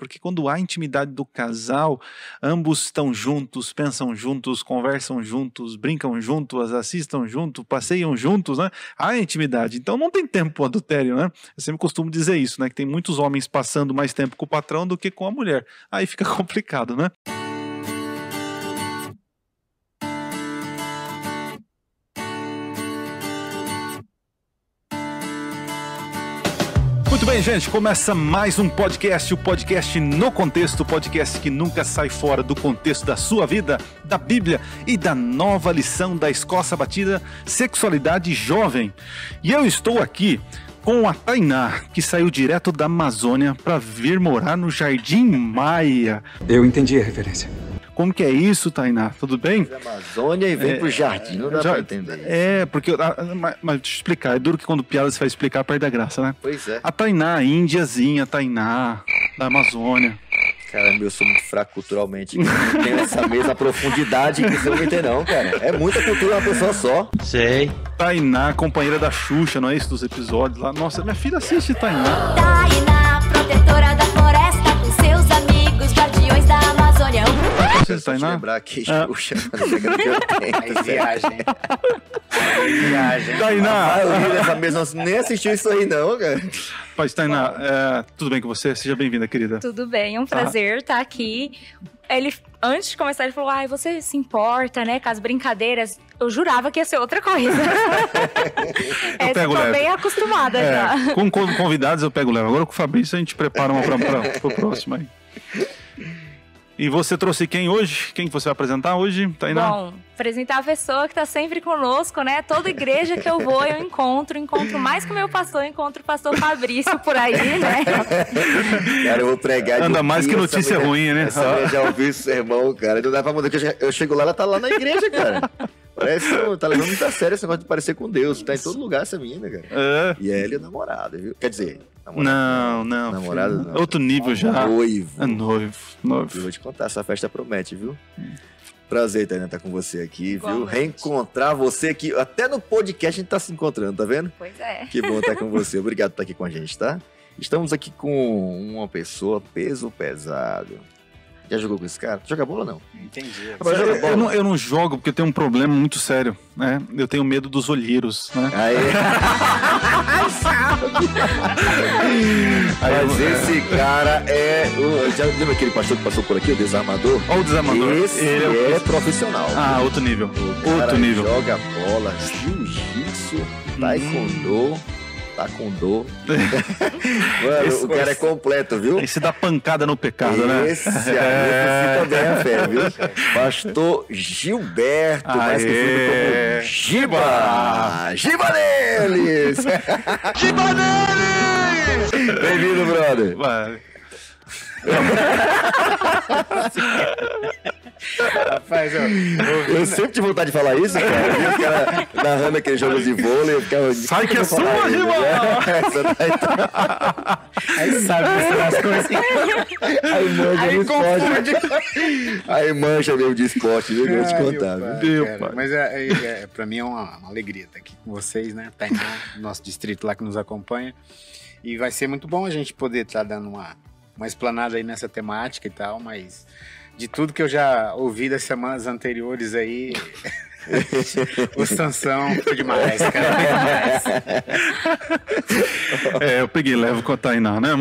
porque quando há intimidade do casal, ambos estão juntos, pensam juntos, conversam juntos, brincam juntos, assistam juntos, passeiam juntos, né? Há intimidade, então não tem tempo para adultério, né? Eu sempre costumo dizer isso, né? Que tem muitos homens passando mais tempo com o patrão do que com a mulher. Aí fica complicado, né? Muito bem, gente, começa mais um podcast, o podcast No Contexto, o podcast que nunca sai fora do contexto da sua vida, da Bíblia e da nova lição da Escola Sabatina, Sexualidade Jovem. E eu estou aqui com a Tainá, que saiu direto da Amazônia para vir morar no Jardim Maia. Eu entendi a referência. Como que é isso, Tainá? Tudo bem? Da Amazônia e vem pro jardim, não dá pra entender isso. Porque... Mas deixa eu explicar, é duro que quando piada você vai explicar, perde a graça, né? Pois é. A Tainá, índiazinha, Tainá, da Amazônia. Caramba, eu sou muito fraco culturalmente. Não tenho essa mesma profundidade que você não vai ter, não, cara. É muita cultura uma pessoa só. Sei. Tainá, companheira da Xuxa, não é isso? Dos episódios lá. Nossa, minha filha assiste Tainá. Tainá, protetora da floresta, com seus amigos, guardiões da Amazônia. Você, Só te Tainá? lembrar que Xuxa, Aí Viagem. Viagem. Tainá! eu vi dessa mesma, nem assistiu isso aí, não, cara. Paz, Tainá, tudo bem com você? Seja bem-vinda, querida. Tudo bem, é um prazer estar aqui. Ele, antes de começar, ele falou, você se importa, né, com as brincadeiras? Eu jurava que ia ser outra coisa. Eu pego tô leve. bem acostumada já. Com convidados eu pego leve. Agora com o Fabrício a gente prepara uma pro próximo aí. E você trouxe quem hoje? Quem que você vai apresentar hoje, Tainá? Bom, apresentar a pessoa que tá sempre conosco, né? Toda igreja que eu vou, eu encontro mais que o meu pastor, encontro o pastor Fabrício por aí, né? Cara, eu vou pregar de Anda mais que essa notícia mulher- ruim, né? Essa mulher já ouviu esse sermão, cara. Não dá pra mudar, porque eu chego lá, ela tá lá na igreja, cara. Parece que tá levando muito a sério esse negócio de parecer com Deus. Tá em todo lugar essa menina, cara. É. E ela é namorada, viu? Quer dizer, Não. namorada filho. não. Outro nível já. Noivo. É noivo. Eu vou te contar, essa festa promete, viu? Prazer, Tainá, estar com você aqui, viu? Igualmente. Reencontrar você aqui. Até no podcast a gente tá se encontrando, tá vendo? Pois é. Que bom estar com você. Obrigado por estar aqui com a gente, tá? Estamos aqui com uma pessoa peso pesado. Já jogou com esse cara? Joga bola, não? Entendi. Você joga bola? Eu não jogo porque eu tenho um problema muito sério, né? Eu tenho medo dos olheiros, né? Aí. Mas esse cara é já lembra aquele pastor que passou por aqui, o desarmador? Olha o desarmador. Esse Ele é profissional. outro nível. O cara Outro nível. joga bola, jiu-jitsu, taekwondo. Mano, o cara é completo, viu? Esse dá pancada no pecado, né? Esse aí também é fé, viu? Pastor Gilberto, mais conhecido como Giba! Giba neles! Giba neles! Bem-vindo, brother! Vai. Rapaz, Eu sempre tive vontade de falar isso, cara. Eu vi os caras narrando aqueles jogos de vôlei. Eu ficava, Sai que é sua, Giba! aí sabe as coisas. Aí manja Aí no esporte. confunde. Aí mancha mesmo de esporte, viu? Eu vou te contar, viu? Meu Cara, pai. mas pra mim é uma alegria estar aqui com vocês, né? Tainá, nosso distrito lá que nos acompanha. E vai ser muito bom a gente poder estar dando uma explanada aí nessa temática e tal, mas de tudo que eu já ouvi das semanas anteriores aí, o Sansão foi demais, cara. Foi demais. Eu peguei leve com a Tainá, né?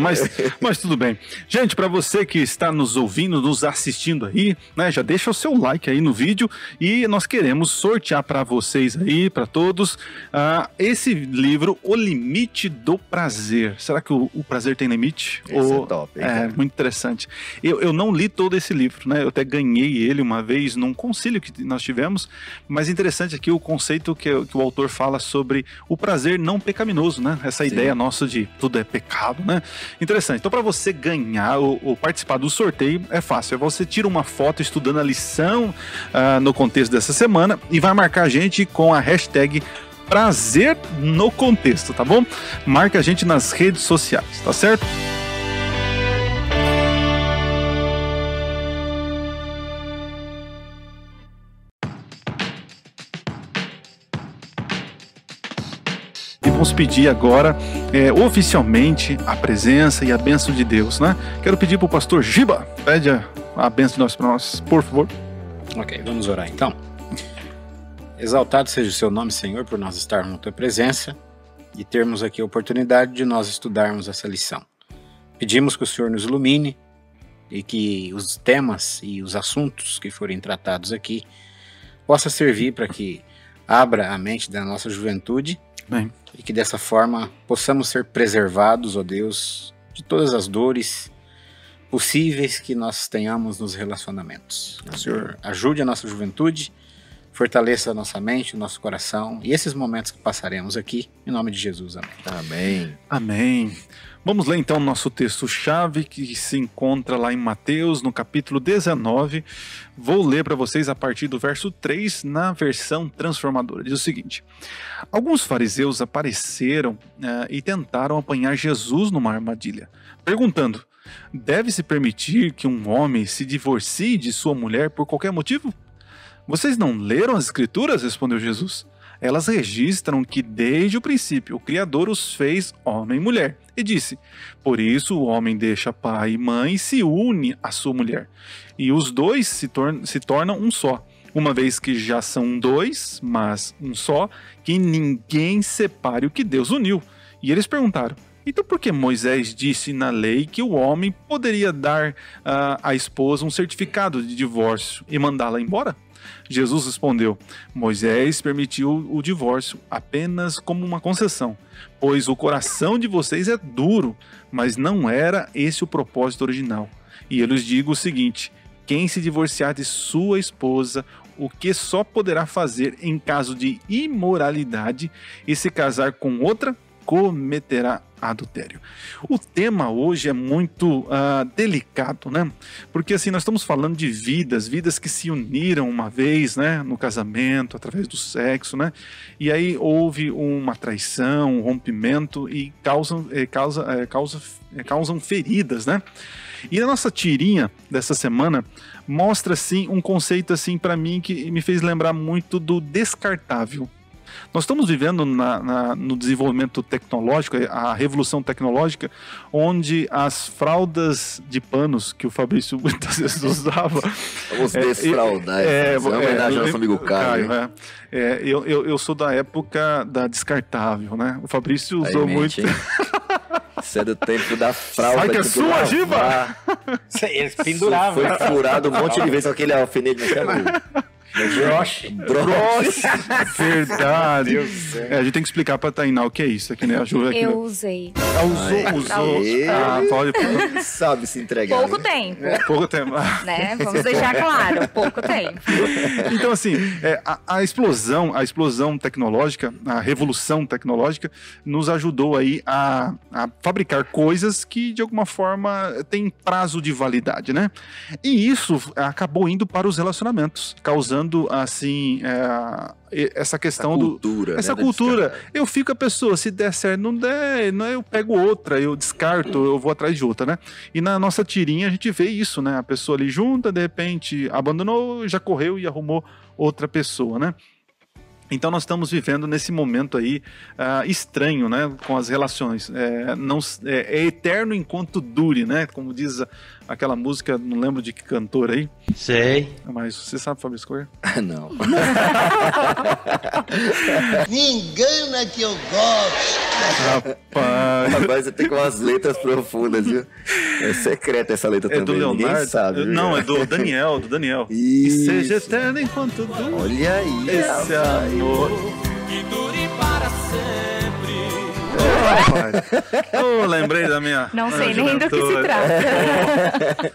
Mas tudo bem. Gente, para você que está nos ouvindo, nos assistindo aí, né? Já deixa o seu like aí no vídeo e nós queremos sortear para vocês aí, para todos, esse livro, O Limite do Prazer. Será que o prazer tem limite? Esse é top, hein, cara? Muito interessante. Eu não li todo esse livro, né? Eu até ganhei ele uma vez num concílio que nós tivemos, mas interessante aqui o conceito que o autor fala sobre o prazer não pecaminoso, né? Essa ideia nossa de tudo é pecado, né? Interessante. Então, para você ganhar ou participar do sorteio, é fácil. Você tira uma foto estudando a lição no contexto dessa semana e vai marcar a gente com a hashtag Prazer no Contexto, tá bom? Marca a gente nas redes sociais, tá certo? vamos pedir agora oficialmente a presença e a bênção de Deus, né? Quero pedir para o pastor Giba, pede a bênção de nós para nós, por favor. Ok, vamos orar então. Exaltado seja o seu nome, Senhor, por nós estarmos na tua presença e termos aqui a oportunidade de nós estudarmos essa lição. Pedimos que o Senhor nos ilumine e que os temas e os assuntos que forem tratados aqui possa servir para que abra a mente da nossa juventude. Bem. E que dessa forma possamos ser preservados, ó Deus, de todas as dores possíveis que nós tenhamos nos relacionamentos. O Senhor ajude a nossa juventude, fortaleça a nossa mente, o nosso coração e esses momentos que passaremos aqui, em nome de Jesus. Amém. Amém. Amém. Vamos ler então o nosso texto-chave que se encontra lá em Mateus, no capítulo 19. Vou ler para vocês a partir do verso 3 na versão transformadora. Diz o seguinte: alguns fariseus apareceram e tentaram apanhar Jesus numa armadilha, perguntando: deve-se permitir que um homem se divorcie de sua mulher por qualquer motivo? Vocês não leram as Escrituras? Respondeu Jesus. Elas registram que desde o princípio o Criador os fez homem e mulher. E disse: por isso o homem deixa pai e mãe e se une à sua mulher. E os dois se tornam um só. Uma vez que já são dois, mas um só, que ninguém separe o que Deus uniu. E eles perguntaram: então por que Moisés disse na lei que o homem poderia dar à esposa um certificado de divórcio e mandá-la embora? Jesus respondeu: Moisés permitiu o divórcio apenas como uma concessão, pois o coração de vocês é duro, mas não era esse o propósito original. E eu lhes digo o seguinte: quem se divorciar de sua esposa, o que só poderá fazer em caso de imoralidade e se casar com outra, cometerá adultério. O tema hoje é muito delicado, né? Porque assim, nós estamos falando de vidas que se uniram uma vez, né? No casamento, através do sexo, né? E aí houve uma traição, um rompimento e causam feridas, né? E a nossa tirinha dessa semana mostra assim um conceito assim para mim que me fez lembrar muito do descartável. Nós estamos vivendo no desenvolvimento tecnológico, a revolução tecnológica, onde as fraldas de panos que o Fabrício muitas vezes usava... Vamos desfraudar. Homenagem ao nosso amigo Caio. Eu sou da época da descartável, né? O Fabrício usou muito... Isso é do tempo da fralda. Sai que é sua, Giba! Eles penduravam. Foi furado um monte de vezes com aquele alfinete no cabelo. Broche. Verdade. A gente tem que explicar pra Tainá o que é isso aqui, né? A Ju aqui, Eu usei. Usou. Pode. Sabe se entregar. Pouco tempo. Pouco tempo. Né? Vamos deixar claro, pouco tempo. Então, assim, a explosão tecnológica, a revolução tecnológica, nos ajudou aí a fabricar coisas que, de alguma forma, têm prazo de validade, né? E isso acabou indo para os relacionamentos, causando assim essa questão essa cultura. Eu fico com a pessoa, se der certo, não der, eu pego outra, eu descarto, eu vou atrás de outra, né? E na nossa tirinha a gente vê isso, né? A pessoa ali junta, de repente abandonou, já correu e arrumou outra pessoa, né? Então nós estamos vivendo nesse momento aí estranho, né, com as relações. É eterno enquanto dure, né? Como diz aquela música, não lembro de que cantor aí. Sei. Mas você sabe, Fábio Escolha? Não. Me engana que eu gosto. Rapaz, você tem com umas letras profundas, viu? É secreta essa letra também. Do Leonardo? Ninguém sabe. Não, é do Daniel. E seja eterno enquanto dure. Olha aí. Esse amor Que dure para sempre. Lembrei da minha. Não sei nem do que se trata.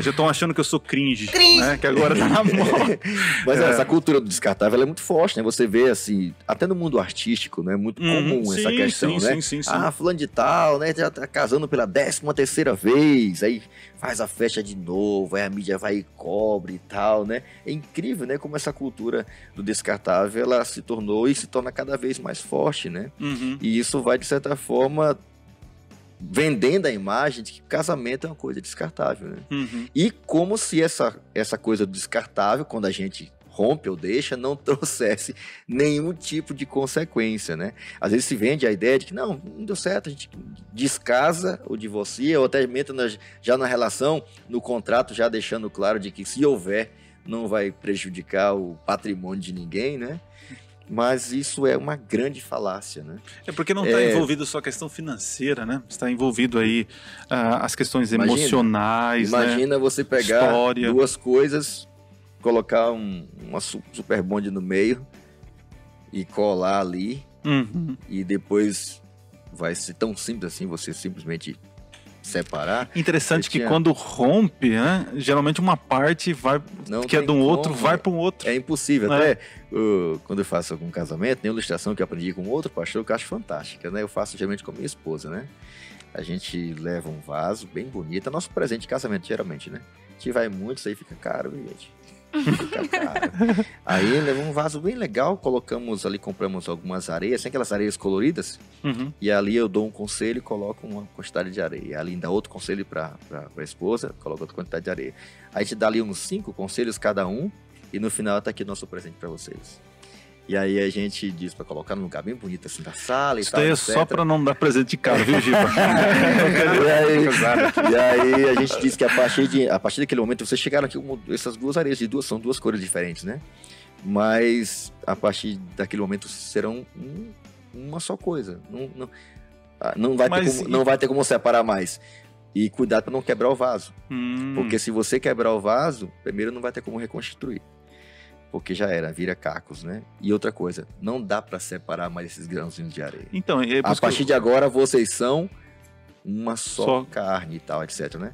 Já estão achando que eu sou cringe. Né? Que agora tá na moda. Mas essa cultura do descartável ela é muito forte, né? Você vê assim, até no mundo artístico, né? É muito comum essa questão, né? Sim. Fulano de tal, né? Já tá casando pela 13ª vez, aí faz a festa de novo, aí a mídia vai e cobre e tal, né? É incrível, né? Como essa cultura do descartável, ela se tornou e se torna cada vez mais forte, né? E isso vai, de certa forma, vendendo a imagem de que casamento é uma coisa descartável, né? E como se essa coisa do descartável, quando a gente rompe ou deixa, não trouxesse nenhum tipo de consequência, né? Às vezes se vende a ideia de que não deu certo, a gente descasa ou divorcia, ou até entra já na relação, no contrato, já deixando claro de que se houver, não vai prejudicar o patrimônio de ninguém, né? Mas isso é uma grande falácia, né? É porque não está envolvido só a questão financeira, né? Está envolvido aí as questões emocionais, Imagina, né? Você pegar História. duas coisas, colocar uma super bonde no meio e colar ali, e depois vai ser tão simples assim, você simplesmente separar. Interessante que quando rompe, né, geralmente uma parte vai, Não que é tem de um outro, como, vai para um outro. É impossível. É. Até quando eu faço algum casamento, tem uma ilustração que eu aprendi com outro pastor que eu acho fantástica, né? Eu faço geralmente com a minha esposa, né? A gente leva um vaso bem bonito, é nosso presente de casamento, geralmente, né? A gente vai muito, isso aí fica caro, gente. Fica caro. Aí leva um vaso bem legal, colocamos ali, compramos algumas areias, tem aquelas areias coloridas, e ali eu dou um conselho e coloco uma quantidade de areia. Ali dá outro conselho para a esposa, coloca outra quantidade de areia. Aí a gente dá ali uns 5 conselhos cada um, e no final tá aqui nosso presente para vocês. E aí a gente diz para colocar num lugar bem bonito assim da sala e Isso tal. daí é etc. só para não dar presente de caro, viu, Giba? E aí a gente diz que a partir daquele momento vocês chegaram aqui essas duas areias são duas cores diferentes, né? Mas a partir daquele momento serão uma só coisa. Não vai ter como separar mais. E cuidado para não quebrar o vaso. Porque se você quebrar o vaso, primeiro não vai ter como reconstituir. Porque já vira cacos, né? E outra coisa, não dá para separar mais esses grãozinhos de areia. Então, a partir de agora, vocês são uma só carne e tal, etc, né?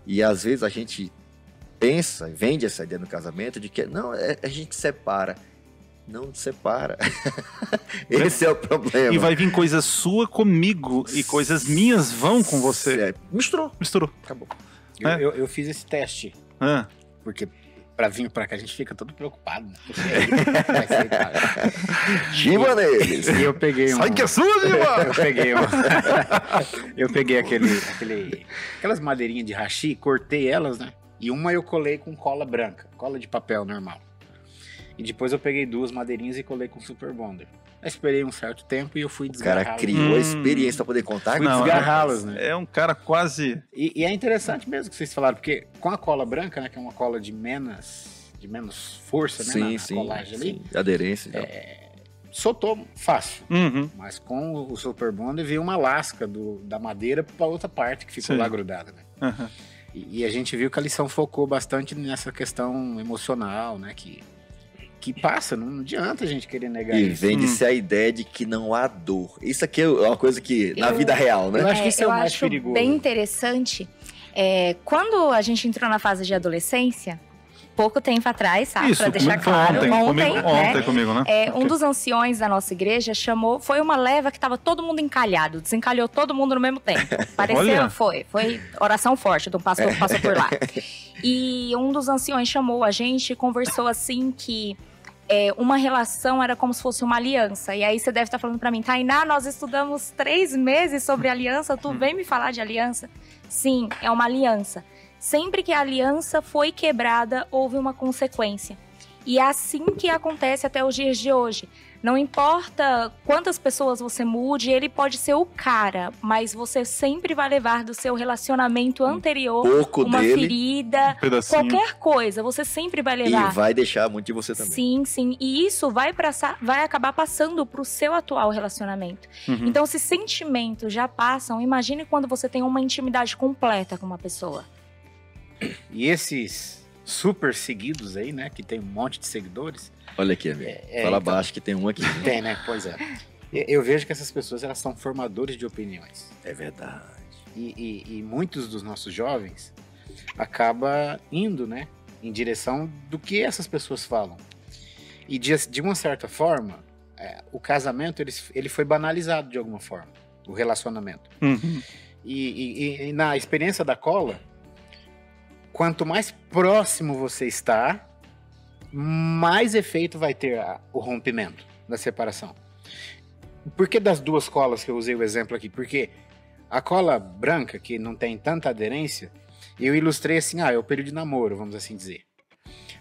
E às vezes a gente pensa, vende essa ideia no casamento de que não, a gente separa. Não separa. Esse é o problema. E vai vir coisa sua comigo e coisas minhas vão com você. Misturou. Acabou. Eu fiz esse teste. Porque pra vir pra cá a gente fica todo preocupado, né? Vai ser, cara. Giba neles! E eu peguei Sai que é sua, Giba! Eu peguei aquelas madeirinhas de hashi, cortei elas, né? E uma eu colei com cola branca, cola de papel normal. E depois eu peguei 2 madeirinhas e colei com super bonder. Eu esperei um certo tempo e eu fui O desgarrá-las. cara criou a experiência pra poder contar. Fui desgarrá-las, né? É um cara quase... E é interessante mesmo que vocês falaram, porque com a cola branca, né, que é uma cola de menos força, né, na colagem ali, aderência. soltou fácil. Mas com o super bonder veio uma lasca da madeira pra outra parte que ficou lá grudada, né? E a gente viu que a lição focou bastante nessa questão emocional, né, que passa, não adianta a gente querer negar isso. E vende-se a ideia de que não há dor. Isso aqui é uma coisa que, na vida real, né? Eu acho que isso é o mais perigoso. Bem interessante. Quando a gente entrou na fase de adolescência, pouco tempo atrás, tá? Pra deixar claro. Ontem comigo, né? Um dos anciões da nossa igreja foi uma leva que tava todo mundo encalhado, desencalhou todo mundo no mesmo tempo. Pareceu, foi oração forte do pastor que passou por lá. E um dos anciões chamou a gente e conversou assim que uma relação era como se fosse uma aliança. E aí você deve estar falando pra mim, Tainá, nós estudamos 3 meses sobre aliança, tu vem me falar de aliança? Sim, é uma aliança. Sempre que a aliança foi quebrada, houve uma consequência. E é assim que acontece até os dias de hoje. Não importa quantas pessoas você mude, ele pode ser o cara, mas você sempre vai levar do seu relacionamento anterior uma ferida, qualquer coisa, você sempre vai levar. E vai deixar muito de você também. Sim, sim. E isso vai acabar passando pro seu atual relacionamento. Então, se sentimentos já passam, imagine quando você tem uma intimidade completa com uma pessoa. E esses super seguidos aí, né, que tem um monte de seguidores. Olha aqui, amigo. Fala baixo que tem um aqui. Né? Tem, né? Pois é. Eu vejo que essas pessoas, elas são formadores de opiniões. É verdade. E muitos dos nossos jovens acabam indo, né, em direção do que essas pessoas falam. E de uma certa forma, o casamento, ele foi banalizado de alguma forma. O relacionamento. E na experiência da cola, quanto mais próximo você está, mais efeito vai ter o rompimento da separação. Por que das 2 colas que eu usei o exemplo aqui? Porque a cola branca, que não tem tanta aderência, eu ilustrei assim, é o período de namoro, vamos assim dizer.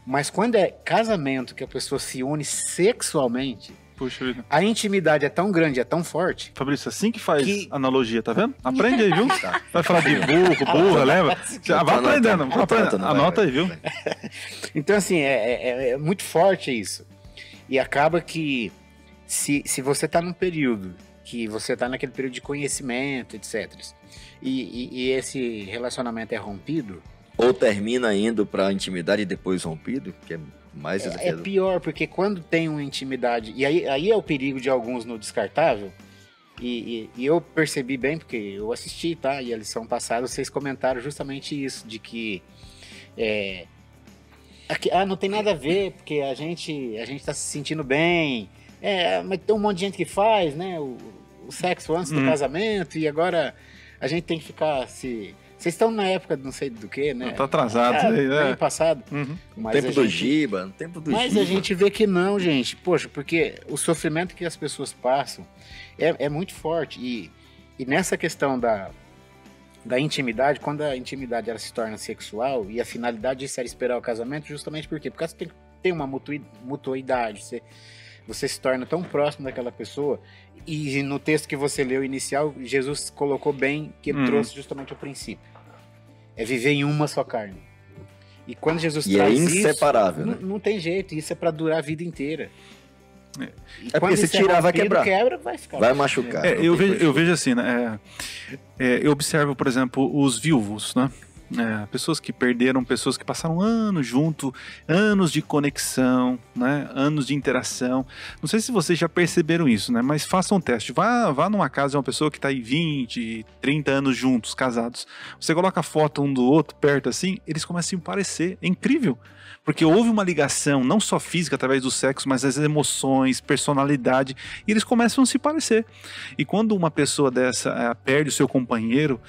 Mas quando é casamento, que a pessoa se une sexualmente, Puxa vida. a intimidade é tão grande, é tão forte. Fabrício, assim que faz analogia, tá vendo? Aprende aí, viu? Vai falar de burra, lembra? Vai aprendendo, anota aí, viu? Então, assim, é muito forte isso. E acaba que, se você tá num período, que você tá naquele período de conhecimento, etc., e esse relacionamento é rompido... Ou termina indo pra intimidade e depois rompido, que é mais desafiador. É pior, porque quando tem uma intimidade... E aí é o perigo de alguns no descartável. E eu percebi bem, porque eu assisti, tá? E a lição passada, vocês comentaram justamente isso, de que... não tem nada a ver, porque a gente tá se sentindo bem. Mas tem um monte de gente que faz, né? O sexo antes do casamento, e agora a gente tem que ficar se... Vocês estão na época de não sei do que, né? Tá atrasado. Ano passado. Tempo do Giba, tempo do Giba. Mas a gente vê que não, gente. Poxa, porque o sofrimento que as pessoas passam é muito forte. E nessa questão da intimidade, quando a intimidade ela se torna sexual, e a finalidade disso era esperar o casamento, justamente por quê? Porque você tem uma mutuidade, você se torna tão próximo daquela pessoa. E no texto que você leu inicial, Jesus colocou bem que ele trouxe justamente o princípio. É viver em uma só carne. E quando Jesus traz isso... E é inseparável, né? Não tem jeito, isso é para durar a vida inteira. Porque se tirar, vai quebrar. Vai machucar. Eu vejo assim, né? Eu observo, por exemplo, os viúvos, né? Pessoas que perderam, pessoas que passaram anos junto, anos de conexão, né? Anos de interação. Não sei se vocês já perceberam isso, né? Mas façam um teste. Vá numa casa de uma pessoa que está aí 20, 30 anos juntos, casados. Você coloca a foto um do outro perto assim, eles começam a se parecer. É incrível. Porque houve uma ligação, não só física através do sexo, mas das emoções, personalidade, e eles começam a se parecer. E quando uma pessoa dessa perde o seu companheiro,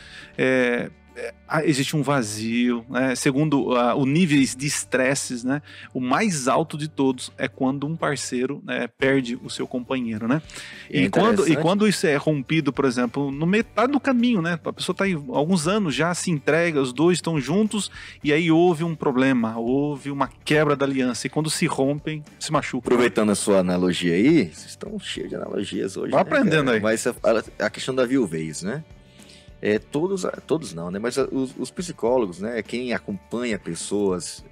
existe um vazio, né? Segundo o níveis de estresses, né? O mais alto de todos é quando um parceiro, né, perde o seu companheiro, né? E quando isso é rompido, por exemplo, no metade do caminho, né? A pessoa está aí há alguns anos, já se entrega, os dois estão juntos, e aí houve um problema, houve uma quebra da aliança, e quando se rompem, se machucam. Aproveitando a sua analogia aí, vocês estão cheios de analogias hoje. Vai aprendendo aí. Mas a questão da viuvez, né? Todos não, né? Mas os psicólogos, né? Quem acompanha pessoas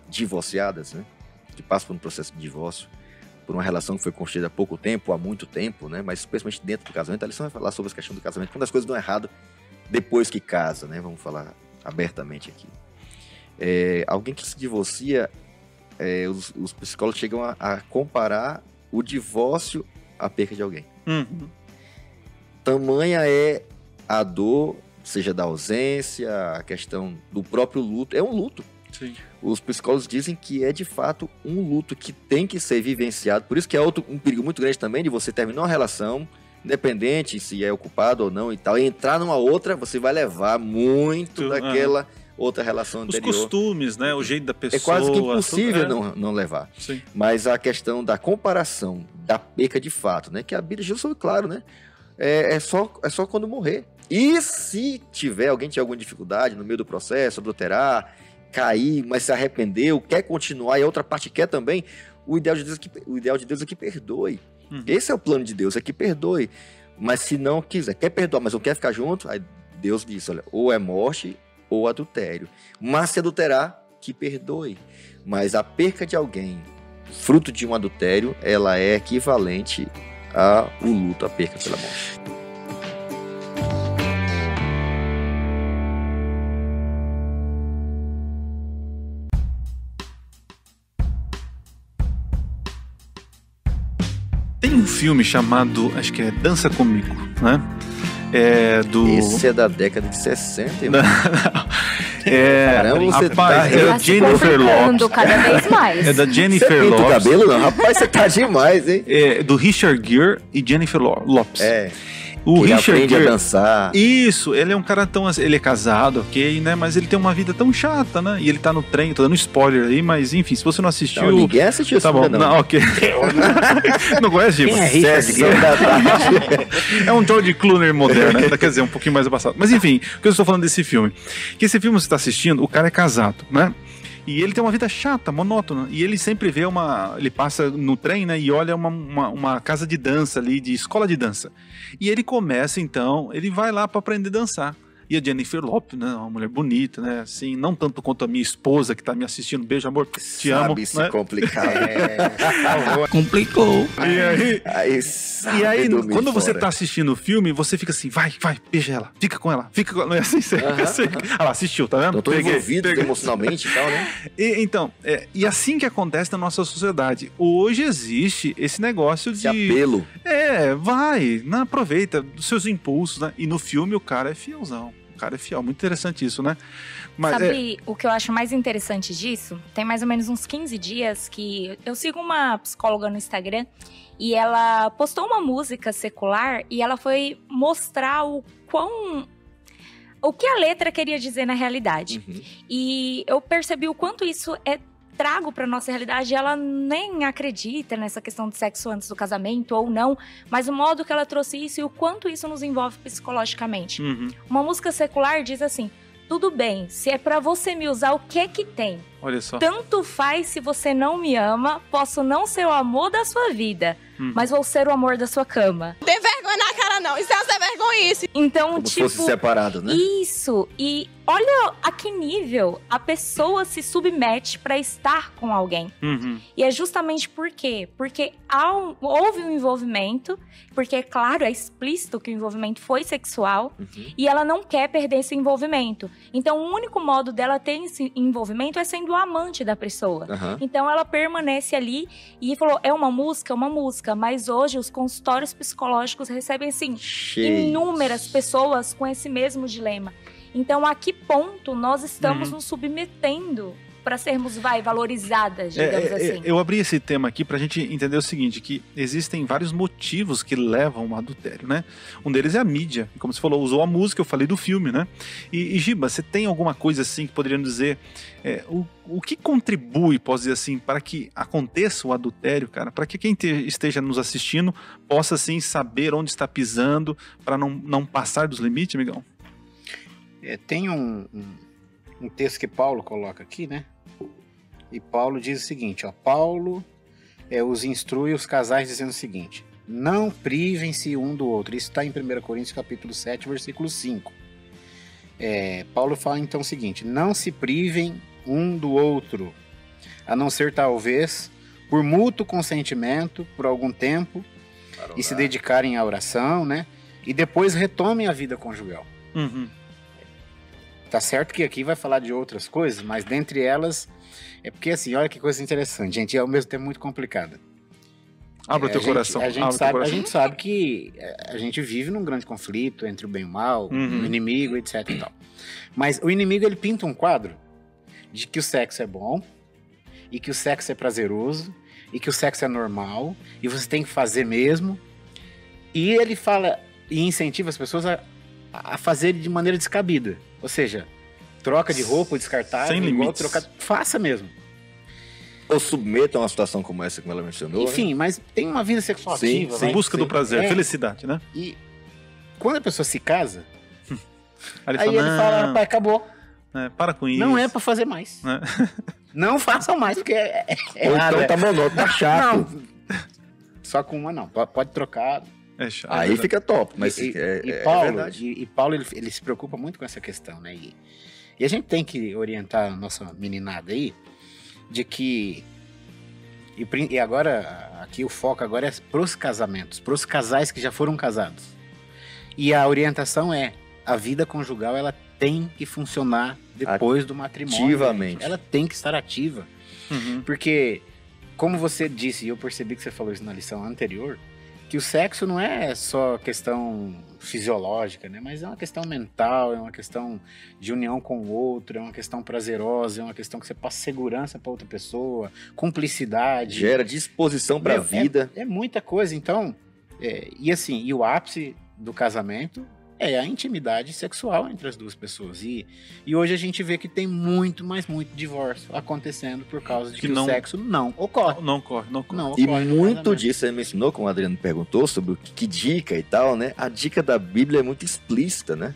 divorciadas, né? Que passam por um processo de divórcio, por uma relação que foi construída há pouco tempo, há muito tempo, né? Mas especialmente dentro do casamento, a lição vai falar sobre a questão do casamento, quando as coisas dão errado depois que casa, né? Vamos falar abertamente aqui. Alguém que se divorcia, os psicólogos chegam a comparar o divórcio à perca de alguém. Tamanha é a dor, seja da ausência, a questão do próprio luto, é um luto. Sim. Os psicólogos dizem que é de fato um luto que tem que ser vivenciado, por isso que é um perigo muito grande também de você terminar uma relação, independente se é ocupado ou não e tal, e entrar numa outra, você vai levar muito daquela outra relação anterior. Os costumes, né, o jeito da pessoa. É quase que impossível não levar. Sim. Mas a questão da comparação, da perca de fato, né, que a Bíblia Jesus foi claro, né, é só quando morrer. E se alguém tiver alguma dificuldade no meio do processo, adulterar, cair, mas se arrependeu, quer continuar e a outra parte quer também, o ideal de Deus é que perdoe. Esse é o plano de Deus, é que perdoe. Mas se não quiser, quer perdoar, mas não quer ficar junto, aí Deus diz, olha, ou é morte ou adultério. Mas se adulterar, que perdoe. Mas a perca de alguém, fruto de um adultério, ela é equivalente ao luto, a perca pela morte. Tem um filme chamado, acho que é Dança Comigo, né? Esse é da década de 60, irmão. Caramba, você rapaz, é da Jennifer Lopez. Cada vez mais. É da Jennifer Lopez. Lopez. Cabelo, não? Rapaz, você tá demais, hein? Do Richard Gere e Jennifer Lopez. O ele Richard aprende Gere, a dançar. Isso, ele é um cara tão... Ele é casado, ok, né? Mas ele tem uma vida tão chata, né? E ele tá no trem, tô dando spoiler aí, mas enfim, se você não assistiu... Não, ninguém assistiu esse filme, não. Ok. Não conhece, Giba? Quem é Richard Gere? É um George Clooney moderno, né? Quer dizer, um pouquinho mais avançado. Mas enfim, o que eu estou falando desse filme? Que esse filme você está assistindo, o cara é casado, né? E ele tem uma vida chata, monótona. E ele sempre vê ele passa no trem, né? E olha uma casa de dança ali, de escola de dança. E ele começa, então, ele vai lá para aprender a dançar. E a Jennifer Lopez, né, uma mulher bonita, né, assim, não tanto quanto a minha esposa que tá me assistindo, beijo, amor, te amo. Sabe se né? complicar. Complicou. E aí quando você tá assistindo o filme, você fica assim, vai, beija ela, fica com ela. Não é assim, Ah lá, assistiu, tá vendo? Eu tô envolvido emocionalmente e tal, né? E assim que acontece na nossa sociedade. Hoje existe esse negócio de apelo. Aproveita dos seus impulsos, né? E no filme o cara é fielzão. O cara é fiel. Muito interessante isso, né? Mas, sabe o que eu acho mais interessante disso? Tem mais ou menos uns 15 dias que eu sigo uma psicóloga no Instagram e ela postou uma música secular e ela foi mostrar o que a letra queria dizer na realidade. Uhum. E eu percebi o quanto isso trago para nossa realidade. Ela nem acredita nessa questão de sexo antes do casamento ou não, mas o modo que ela trouxe isso e o quanto isso nos envolve psicologicamente. Uhum. Uma música secular diz assim: tudo bem, se é pra você me usar, o que tem? Olha só. Tanto faz se você não me ama, posso não ser o amor da sua vida, mas vou ser o amor da sua cama. Tem vergonha na cara não, isso é uma vergonhice. Então, como se fosse separado, né? Isso, e olha a que nível a pessoa se submete pra estar com alguém. Uhum. E é justamente por quê? Porque houve um envolvimento, porque, é claro, é explícito que o envolvimento foi sexual, e ela não quer perder esse envolvimento. Então, o único modo dela ter esse envolvimento é sendo o amante da pessoa. Uhum. Então, ela permanece ali e falou, é uma música, mas hoje os consultórios psicológicos recebem, assim, inúmeras pessoas com esse mesmo dilema. Então, a que ponto nós estamos nos submetendo para sermos, valorizadas, digamos assim? Eu abri esse tema aqui pra gente entender o seguinte, que existem vários motivos que levam ao adultério, né? Um deles é a mídia, como você falou, usou a música, eu falei do filme, né? E Giba, você tem alguma coisa assim que poderíamos dizer, o que contribui, posso dizer assim, para que aconteça o adultério, cara? Para que quem esteja nos assistindo possa, assim, saber onde está pisando, para não passar dos limites, amigão? Tem um texto que Paulo coloca aqui, né? E Paulo diz o seguinte, ó. Paulo os instrui os casais dizendo o seguinte: não privem-se um do outro. Isso está em 1 Coríntios capítulo 7, versículo 5. Paulo fala então o seguinte: não se privem um do outro, a não ser talvez por mútuo consentimento, por algum tempo, e se dedicarem à oração, né? E depois retomem a vida conjugal. Uhum. Tá certo que aqui vai falar de outras coisas, mas dentre elas, porque assim, olha que coisa interessante, gente, e ao mesmo tempo muito complicada. Abra o teu coração. A gente sabe que a gente vive num grande conflito entre o bem e o mal, o inimigo, etc e tal. Mas o inimigo, ele pinta um quadro de que o sexo é bom, e que o sexo é prazeroso, e que o sexo é normal, e você tem que fazer mesmo. E ele fala e incentiva as pessoas a fazer de maneira descabida. Ou seja, troca de roupa descartável, sem limites. Faça mesmo. Ou submetam a uma situação como essa, como ela mencionou. Enfim, né? mas tem uma vida sexual ativa. Em busca do prazer, felicidade, né? E quando a pessoa se casa, aí ele fala, rapaz, acabou. Para com isso. Não é pra fazer mais. Não façam mais, porque Ou então tá monótono, tá chato. Não, só com uma não. Pode trocar. É chato. Aí fica top, mas Paulo, verdade. E Paulo, ele se preocupa muito com essa questão, né? E a gente tem que orientar a nossa meninada aí de que... E agora, aqui o foco agora é pros casamentos, pros casais que já foram casados. E a orientação é, a vida conjugal, ela tem que funcionar depois do matrimônio. Ativamente. Gente. Ela tem que estar ativa. Porque, como você disse, e eu percebi que você falou isso na lição anterior, que o sexo não é só questão fisiológica, né? Mas é uma questão mental, é uma questão de união com o outro, é uma questão prazerosa, é uma questão que você passa segurança para outra pessoa, cumplicidade. Gera disposição para a vida. É muita coisa, então... E o ápice do casamento é a intimidade sexual entre as duas pessoas. E hoje a gente vê que tem muito, mas muito divórcio acontecendo por causa de que o sexo não ocorre. Não ocorre. E muito disso você mencionou, como o Adriano perguntou, sobre que dica e tal, né? A dica da Bíblia é muito explícita, né?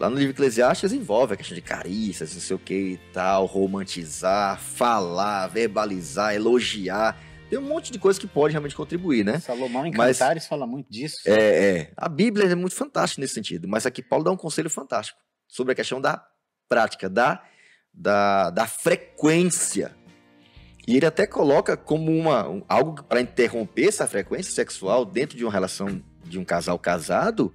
Lá no livro Eclesiastes envolve a questão de carícias, não sei o que e tal, romantizar, falar, verbalizar, elogiar. Tem um monte de coisa que pode realmente contribuir, né? Salomão em Cantares fala muito disso. A Bíblia é muito fantástica nesse sentido, mas aqui Paulo dá um conselho fantástico sobre a questão da prática, da frequência. E ele até coloca como algo para interromper essa frequência sexual dentro de uma relação de um casal casado,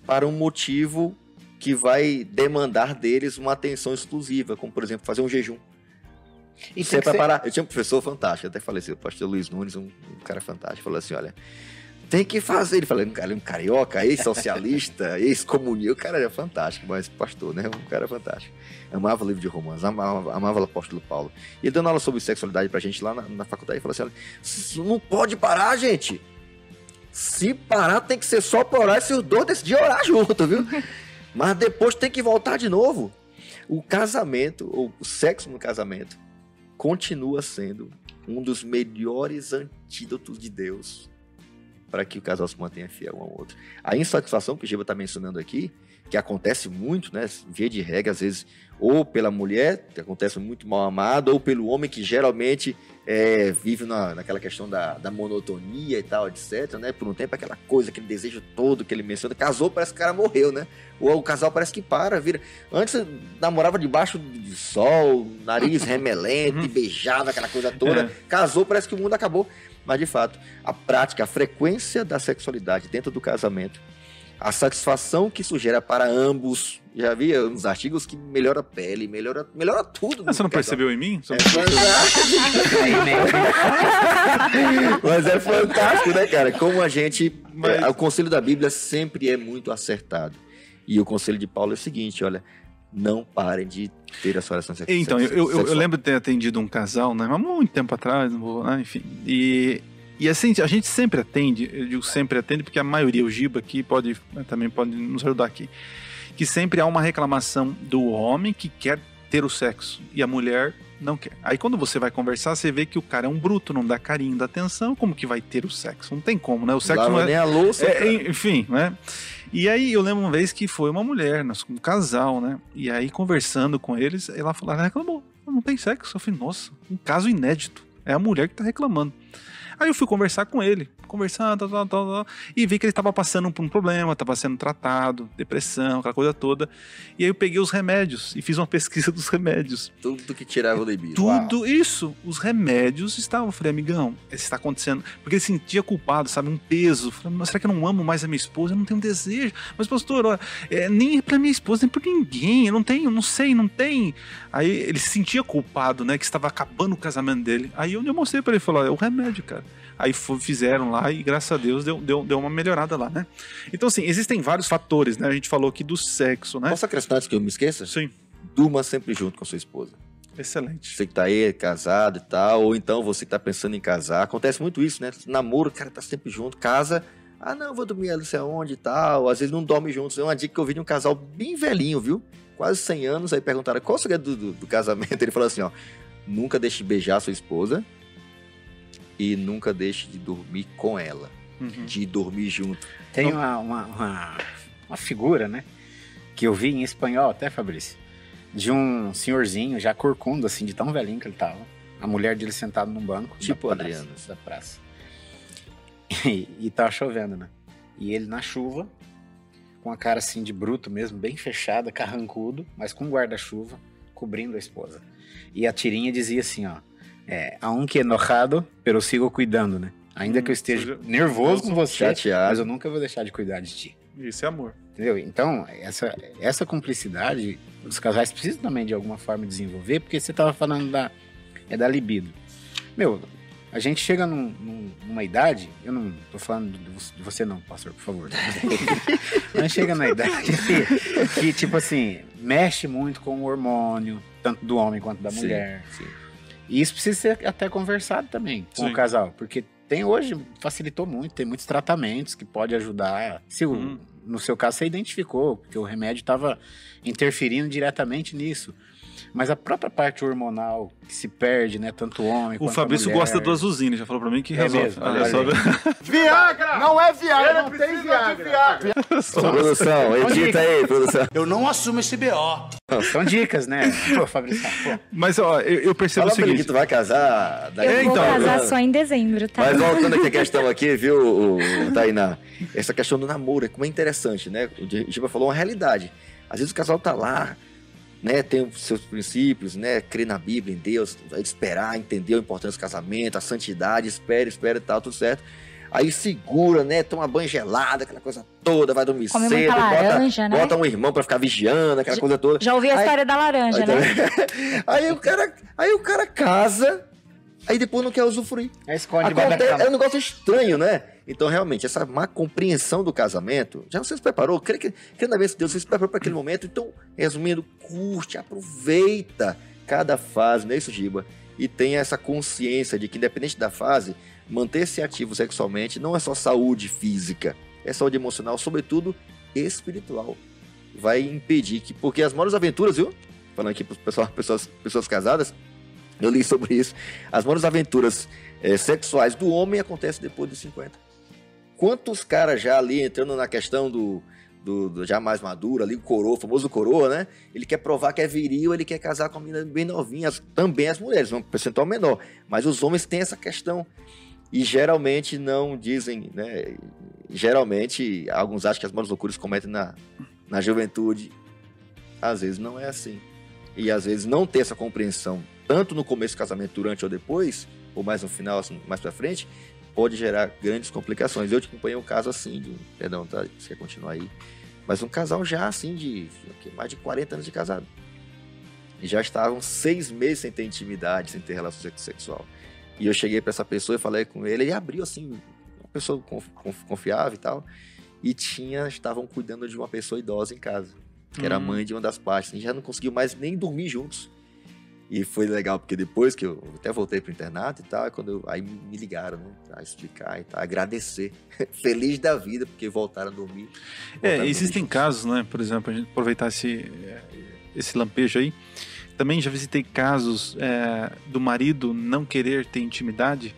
para um motivo que vai demandar deles uma atenção exclusiva, como por exemplo fazer um jejum. E você parar. Eu tinha um professor fantástico, até falei assim, o pastor Luiz Nunes, um cara fantástico, falou assim, olha, tem que fazer. Ele falou, um carioca, ex-socialista, ex-comunista, o cara era fantástico, mas pastor, né? Um cara fantástico. Amava o livro de Romanos, amava o apóstolo Paulo. E ele dando aula sobre sexualidade pra gente lá na faculdade, ele falou assim, olha, não pode parar, gente. Se parar, tem que ser só por orar, se os dois decidirem orar junto, viu? Mas depois tem que voltar de novo. O casamento, ou o sexo no casamento, continua sendo um dos melhores antídotos de Deus para que o casal se mantenha fiel um ao outro. A insatisfação que o Giba está mencionando aqui, que acontece muito, né, via de regra, às vezes, ou pela mulher, que acontece muito mal amada, ou pelo homem que geralmente vive naquela questão da monotonia e tal, etc, né, por um tempo aquela coisa, aquele desejo todo que ele menciona, casou, parece que o cara morreu, né, ou o casal parece que vira, antes namorava debaixo do sol, nariz remelente, beijava aquela coisa toda, casou, parece que o mundo acabou, mas de fato, a prática, a frequência da sexualidade dentro do casamento, a satisfação que isso gera para ambos. Já havia uns artigos que melhora a pele, melhora tudo. Você não percebeu em mim? Mas é fantástico, né, cara? Como a gente... O conselho da Bíblia sempre é muito acertado. E o conselho de Paulo é o seguinte, olha... Não parem de ter a sua relação sexual. Então, eu lembro de ter atendido um casal, né? Há muito tempo atrás, enfim. E assim, a gente sempre atende, eu digo sempre atende, porque a maioria, o Giba aqui também pode nos ajudar aqui, que sempre há uma reclamação do homem que quer ter o sexo e a mulher não quer. Aí quando você vai conversar, você vê que o cara é um bruto, não dá carinho, não dá atenção, como que vai ter o sexo? Não tem como, né? O sexo não é... nem a louça, enfim, né? E aí eu lembro uma vez que foi uma mulher, um casal, né? E aí conversando com eles, ela reclamou, não tem sexo. Eu falei, nossa, um caso inédito. É a mulher que tá reclamando. Aí eu fui conversar com ele, e vi que ele estava passando por um problema, estava sendo tratado, depressão, aquela coisa toda. E aí eu peguei os remédios e fiz uma pesquisa dos remédios. Tudo que tirava o libido. Tudo isso, os remédios estavam. Eu falei, amigão, isso está acontecendo. Porque ele sentia culpado, sabe, um peso. Eu falei, mas será que eu não amo mais a minha esposa? Eu não tenho desejo. Mas pastor, olha, nem pra minha esposa, nem por ninguém. Eu não tenho, não sei, não tem. Aí ele se sentia culpado, né, que estava acabando o casamento dele. Aí eu mostrei pra ele, falou, é o remédio, cara. Aí fizeram lá e graças a Deus deu uma melhorada lá, né? Então assim, existem vários fatores, né? A gente falou aqui do sexo, né? Posso acrescentar antes que eu me esqueça? Sim. Durma sempre junto com a sua esposa. Excelente. Você que tá aí casado e tal, ou então você que tá pensando em casar. Acontece muito isso, né? Namoro, o cara tá sempre junto, casa... não, vou dormir não sei aonde e tal. Às vezes não dorme juntos. É uma dica que eu vi de um casal bem velhinho, viu? Quase 100 anos. Aí perguntaram, qual é o segredo do casamento? Ele falou assim, ó, nunca deixe de beijar a sua esposa e nunca deixe de dormir com ela. De dormir junto. Tem uma figura, né? Que eu vi em espanhol até, Fabrício, de um senhorzinho já corcunda, assim, de tão velhinho que ele tava. A mulher dele sentada num banco. Tipo Adriano. Da praça. E tava chovendo, né? E ele na chuva, com a cara assim de bruto mesmo, bem fechada, carrancudo, mas com guarda-chuva, cobrindo a esposa. E a tirinha dizia assim, ó, aunque enojado, pero sigo cuidando, né? Ainda que eu esteja nervoso com você, chateado, mas eu nunca vou deixar de cuidar de ti. Isso é amor. Entendeu? Então, essa cumplicidade, os casais precisam também de alguma forma desenvolver, porque você tava falando da libido. Meu, a gente chega numa idade, eu não tô falando de você não, pastor, por favor. A gente chega na idade que, tipo assim, mexe muito com o hormônio, tanto do homem quanto da mulher. Sim. E isso precisa ser até conversado também com o casal, porque hoje facilitou muito, tem muitos tratamentos que pode ajudar. Se no seu caso, você identificou, porque o remédio estava interferindo diretamente nisso. Mas a própria parte hormonal que se perde, né? Tanto o homem quanto a mulher. O Fabrício gosta do Azulzinho, já falou pra mim que resolve. Mesmo, olha só. Viagra! Não é Viagra, não tem Viagra. Ô, produção, edita aí, produção. Eu não assumo esse BO. São dicas, né? Pô, Fabrício, pô. Mas, ó, eu percebo Fala o seguinte... pra ele que tu vai casar... Eu vou casar só em dezembro, tá? Mas voltando aqui a questão aqui, viu, Tainá? Essa questão do namoro, como é interessante, né? O Giba falou uma realidade. Às vezes o casal tá lá, né, tem os seus princípios, né, crê na Bíblia, em Deus, vai esperar, entender a importância do casamento, a santidade, espera e tal, tudo certo. Aí segura, né, toma banho gelado, aquela coisa toda, vai dormir come cedo, muita laranja, né? bota um irmão pra ficar vigiando, aquela coisa toda. Já ouvi a história da laranja, né? Aí o cara casa, aí depois não quer usufruir. Esconde debaixo da cama. É um negócio estranho, né? Então, realmente, essa má compreensão do casamento, já você se preparou? Crê na vez de Deus, você se preparou para aquele momento. Então, resumindo, curte, aproveita cada fase, não é isso, Giba? E tenha essa consciência de que, independente da fase, manter-se ativo sexualmente não é só saúde física, é saúde emocional, sobretudo espiritual. Vai impedir que... Porque as maiores aventuras, viu? Falando aqui para pessoas casadas, eu li sobre isso. As maiores aventuras sexuais do homem acontecem depois dos 50. Quantos caras já ali entrando na questão do já mais maduro, ali o famoso coroa, né? Ele quer provar que é viril, ele quer casar com a menina bem novinha, também as mulheres, um percentual menor. Mas os homens têm essa questão. E geralmente não dizem, né? Geralmente, alguns acham que as maiores loucuras cometem na juventude. Às vezes não é assim. E às vezes não ter essa compreensão, tanto no começo do casamento, durante ou depois, ou mais no final, assim, mais pra frente, pode gerar grandes complicações. Eu te acompanhei um caso assim, perdão, tá? Você quer continuar aí? Mas um casal já assim, de mais de 40 anos de casado. E já estavam 6 meses sem ter intimidade, sem ter relação sexual. E eu cheguei pra essa pessoa e falei com ele, e abriu assim, uma pessoa confiável e tal, e estavam cuidando de uma pessoa idosa em casa, que era a mãe de uma das partes, e já não conseguiu mais nem dormir juntos. E foi legal, porque depois que eu até voltei pro internato e tal, aí me ligaram, né, pra explicar e tal, agradecer, feliz da vida, porque voltaram a dormir. Existem casos, né, por exemplo, a gente aproveitar esse lampejo aí, também já visitei casos do marido não querer ter intimidade,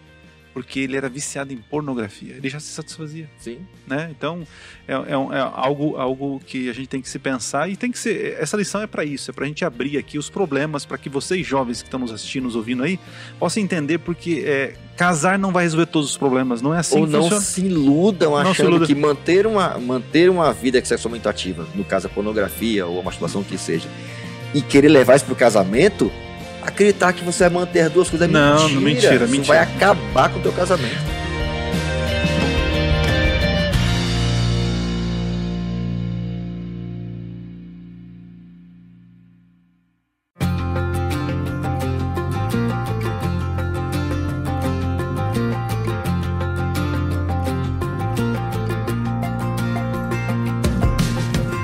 porque ele era viciado em pornografia, ele já se satisfazia. Sim. Né? Então, é algo que a gente tem que se pensar, e tem que ser, essa lição é para isso, é pra gente abrir aqui os problemas, para que vocês jovens que estão nos assistindo, nos ouvindo aí, possam entender, porque casar não vai resolver todos os problemas, não é assim que funciona. Ou não se iludam achando que manter uma vida sexualmente ativa, no caso a pornografia ou a masturbação, que seja, e querer levar isso pro casamento, acreditar que você vai manter as duas coisas é mentira. Isso vai acabar com o teu casamento.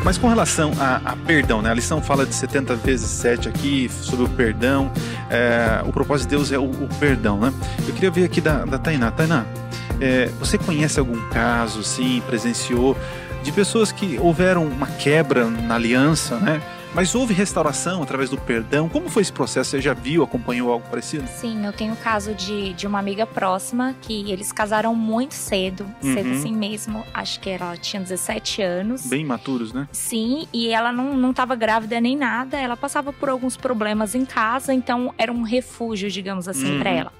Mas com relação a perdão, né? A lição fala de 70 vezes 7 aqui, sobre o perdão. O propósito de Deus é o perdão, né? Eu queria ver aqui da Tainá. Tainá, você conhece algum caso, assim, presenciou, de pessoas que houveram uma quebra na aliança, né? Mas houve restauração através do perdão? Como foi esse processo? Você já viu, acompanhou algo parecido? Sim, eu tenho o caso de uma amiga próxima, que eles casaram muito cedo assim mesmo. Acho que ela tinha 17 anos. Bem maturos, né? Sim, e ela não estava grávida nem nada. Ela passava por alguns problemas em casa, então era um refúgio, digamos assim, para ela.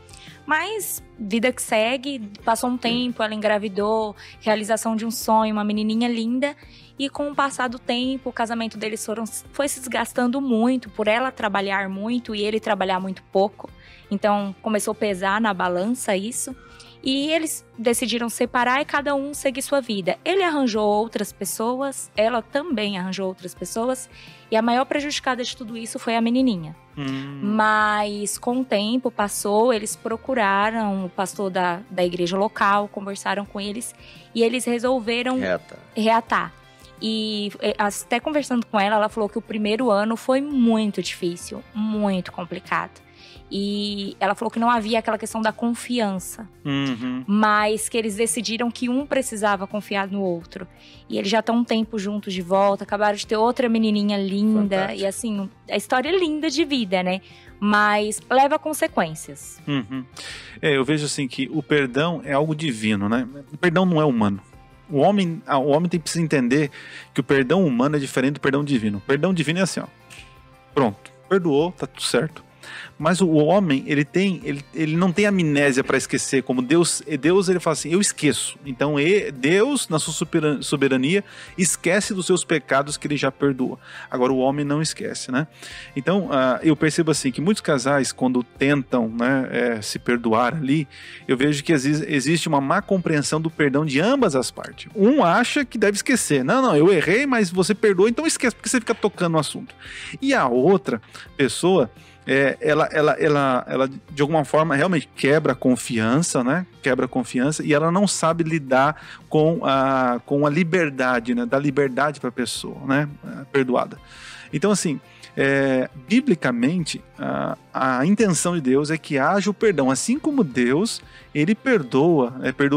Mas vida que segue, passou um tempo, ela engravidou, realização de um sonho, uma menininha linda. E com o passar do tempo, o casamento deles foi se desgastando muito, por ela trabalhar muito e ele trabalhar muito pouco. Então começou a pesar na balança isso. E eles decidiram separar e cada um seguir sua vida. Ele arranjou outras pessoas, ela também arranjou outras pessoas. E a maior prejudicada de tudo isso foi a menininha. Mas com o tempo passou, eles procuraram o pastor da igreja local, conversaram com eles. E eles resolveram reatar. E até conversando com ela falou que o primeiro ano foi muito difícil, muito complicado. E ela falou que não havia aquela questão da confiança, mas que eles decidiram que um precisava confiar no outro. E eles já estão um tempo juntos de volta, acabaram de ter outra menininha linda. Fantástico. E assim, a história é linda de vida, né? Mas leva consequências. Eu vejo assim que o perdão é algo divino, né? O perdão não é humano. O homem precisa entender que o perdão humano é diferente do perdão divino. O perdão divino é assim, ó. Pronto, perdoou, tá tudo certo. Mas o homem, ele não tem amnésia para esquecer, como Deus ele fala assim, eu esqueço. Então Deus, na sua soberania, esquece dos seus pecados que ele já perdoa. Agora o homem não esquece, né? Então eu percebo assim, que muitos casais, quando tentam, né, se perdoar ali, eu vejo que existe uma má compreensão do perdão de ambas as partes. Um acha que deve esquecer. Não, eu errei, mas você perdoa, então esquece, porque você fica tocando no assunto. E a outra pessoa, ela de alguma forma realmente quebra a confiança, né? Quebra a confiança e ela não sabe lidar com a liberdade, né? Dar liberdade para a pessoa, né? Perdoada. Então, assim, biblicamente, a intenção de Deus é que haja o perdão. Assim como Deus, ele perdoou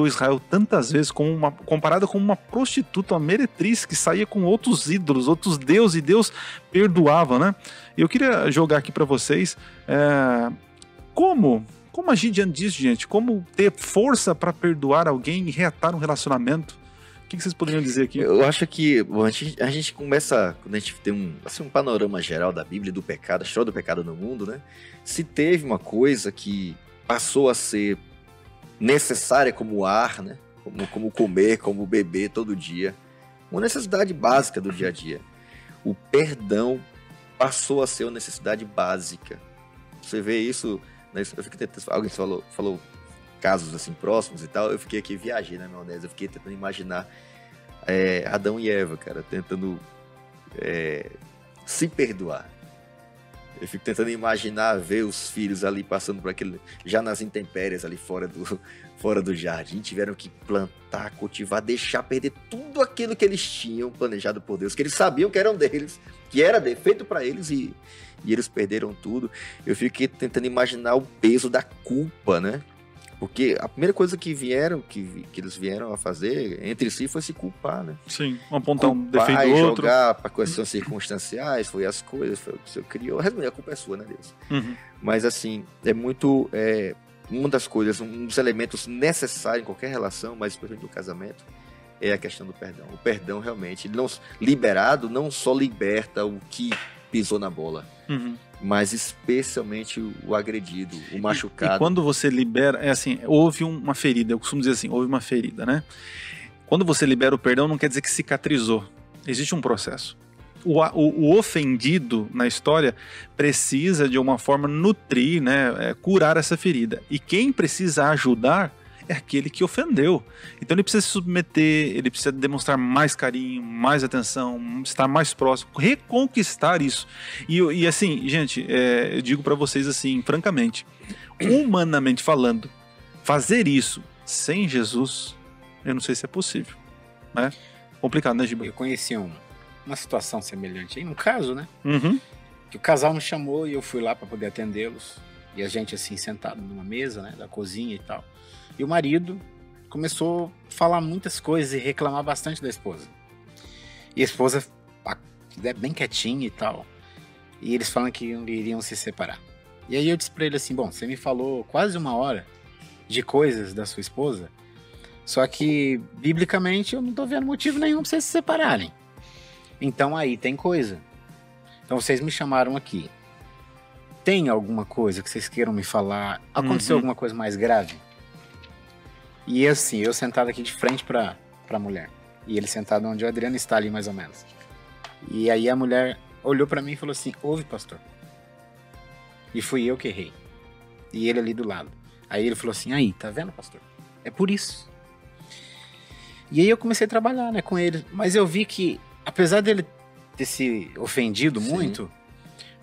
Israel tantas vezes, comparada com uma prostituta, uma meretriz que saía com outros ídolos, outros deuses, e Deus perdoava, né? Eu queria jogar aqui para vocês como agir diante disso, gente? Como ter força para perdoar alguém e reatar um relacionamento? O que vocês poderiam dizer aqui? Eu acho que a gente começa, quando a gente tem um panorama geral da Bíblia, do pecado, a história do pecado no mundo, né? Se teve uma coisa que passou a ser necessária como o ar, né? Como comer, como beber todo dia, uma necessidade básica do dia a dia. O perdão passou a ser uma necessidade básica. Você vê isso, né? Alguém falou casos assim próximos e tal, eu fiquei aqui, viajei na maionese, eu fiquei tentando imaginar Adão e Eva, cara, tentando se perdoar. Eu fico tentando imaginar, ver os filhos ali passando por aquele, já nas intempéries ali fora do jardim, tiveram que plantar, cultivar, deixar perder tudo aquilo que eles tinham planejado por Deus, que eles sabiam que eram deles, que era feito para eles, e eles perderam tudo. Eu fiquei tentando imaginar o peso da culpa, né? Porque a primeira coisa que eles vieram a fazer entre si foi se culpar, né? Sim, apontar um defeito do outro. Jogar para questões circunstanciais, foi as coisas, foi o que você criou. A culpa é sua, né, Deus? Mas assim, é muito... uma das coisas, um dos elementos necessários em qualquer relação, mas especialmente no casamento, é a questão do perdão. O perdão realmente, liberado, não só liberta o que pisou na bola, mas especialmente o agredido, o machucado. E quando você libera, houve uma ferida, eu costumo dizer assim, houve uma ferida, né? Quando você libera o perdão, não quer dizer que cicatrizou. Existe um processo. O ofendido na história precisa, de uma forma, nutrir, né, curar essa ferida. E quem precisa ajudar é aquele que ofendeu. Então ele precisa se submeter, ele precisa demonstrar mais carinho, mais atenção, estar mais próximo, reconquistar isso. E assim, gente, eu digo pra vocês assim, francamente, humanamente falando, fazer isso sem Jesus, eu não sei se é possível, né? Complicado, né, Giba? Eu conheci uma situação semelhante aí, no caso, né? Que o casal me chamou e eu fui lá para poder atendê-los. E a gente assim, sentado numa mesa, né, da cozinha e tal. E o marido começou a falar muitas coisas e reclamar bastante da esposa. E a esposa bem quietinha e tal. E eles falam que iriam se separar. E aí eu disse pra ele assim, bom, você me falou quase 1 hora de coisas da sua esposa, só que, biblicamente, eu não tô vendo motivo nenhum pra vocês se separarem. Então aí tem coisa. Então vocês me chamaram aqui. Tem alguma coisa que vocês queiram me falar? Aconteceu alguma coisa mais grave? E assim, eu sentado aqui de frente pra mulher. E ele sentado onde o Adriano está ali, mais ou menos. E aí a mulher olhou pra mim e falou assim, ouve, pastor. E fui eu que errei. E ele ali do lado. Aí ele falou assim, aí, tá vendo, pastor? É por isso. E aí eu comecei a trabalhar, né, com ele. Mas eu vi que, apesar dele ter se ofendido muito,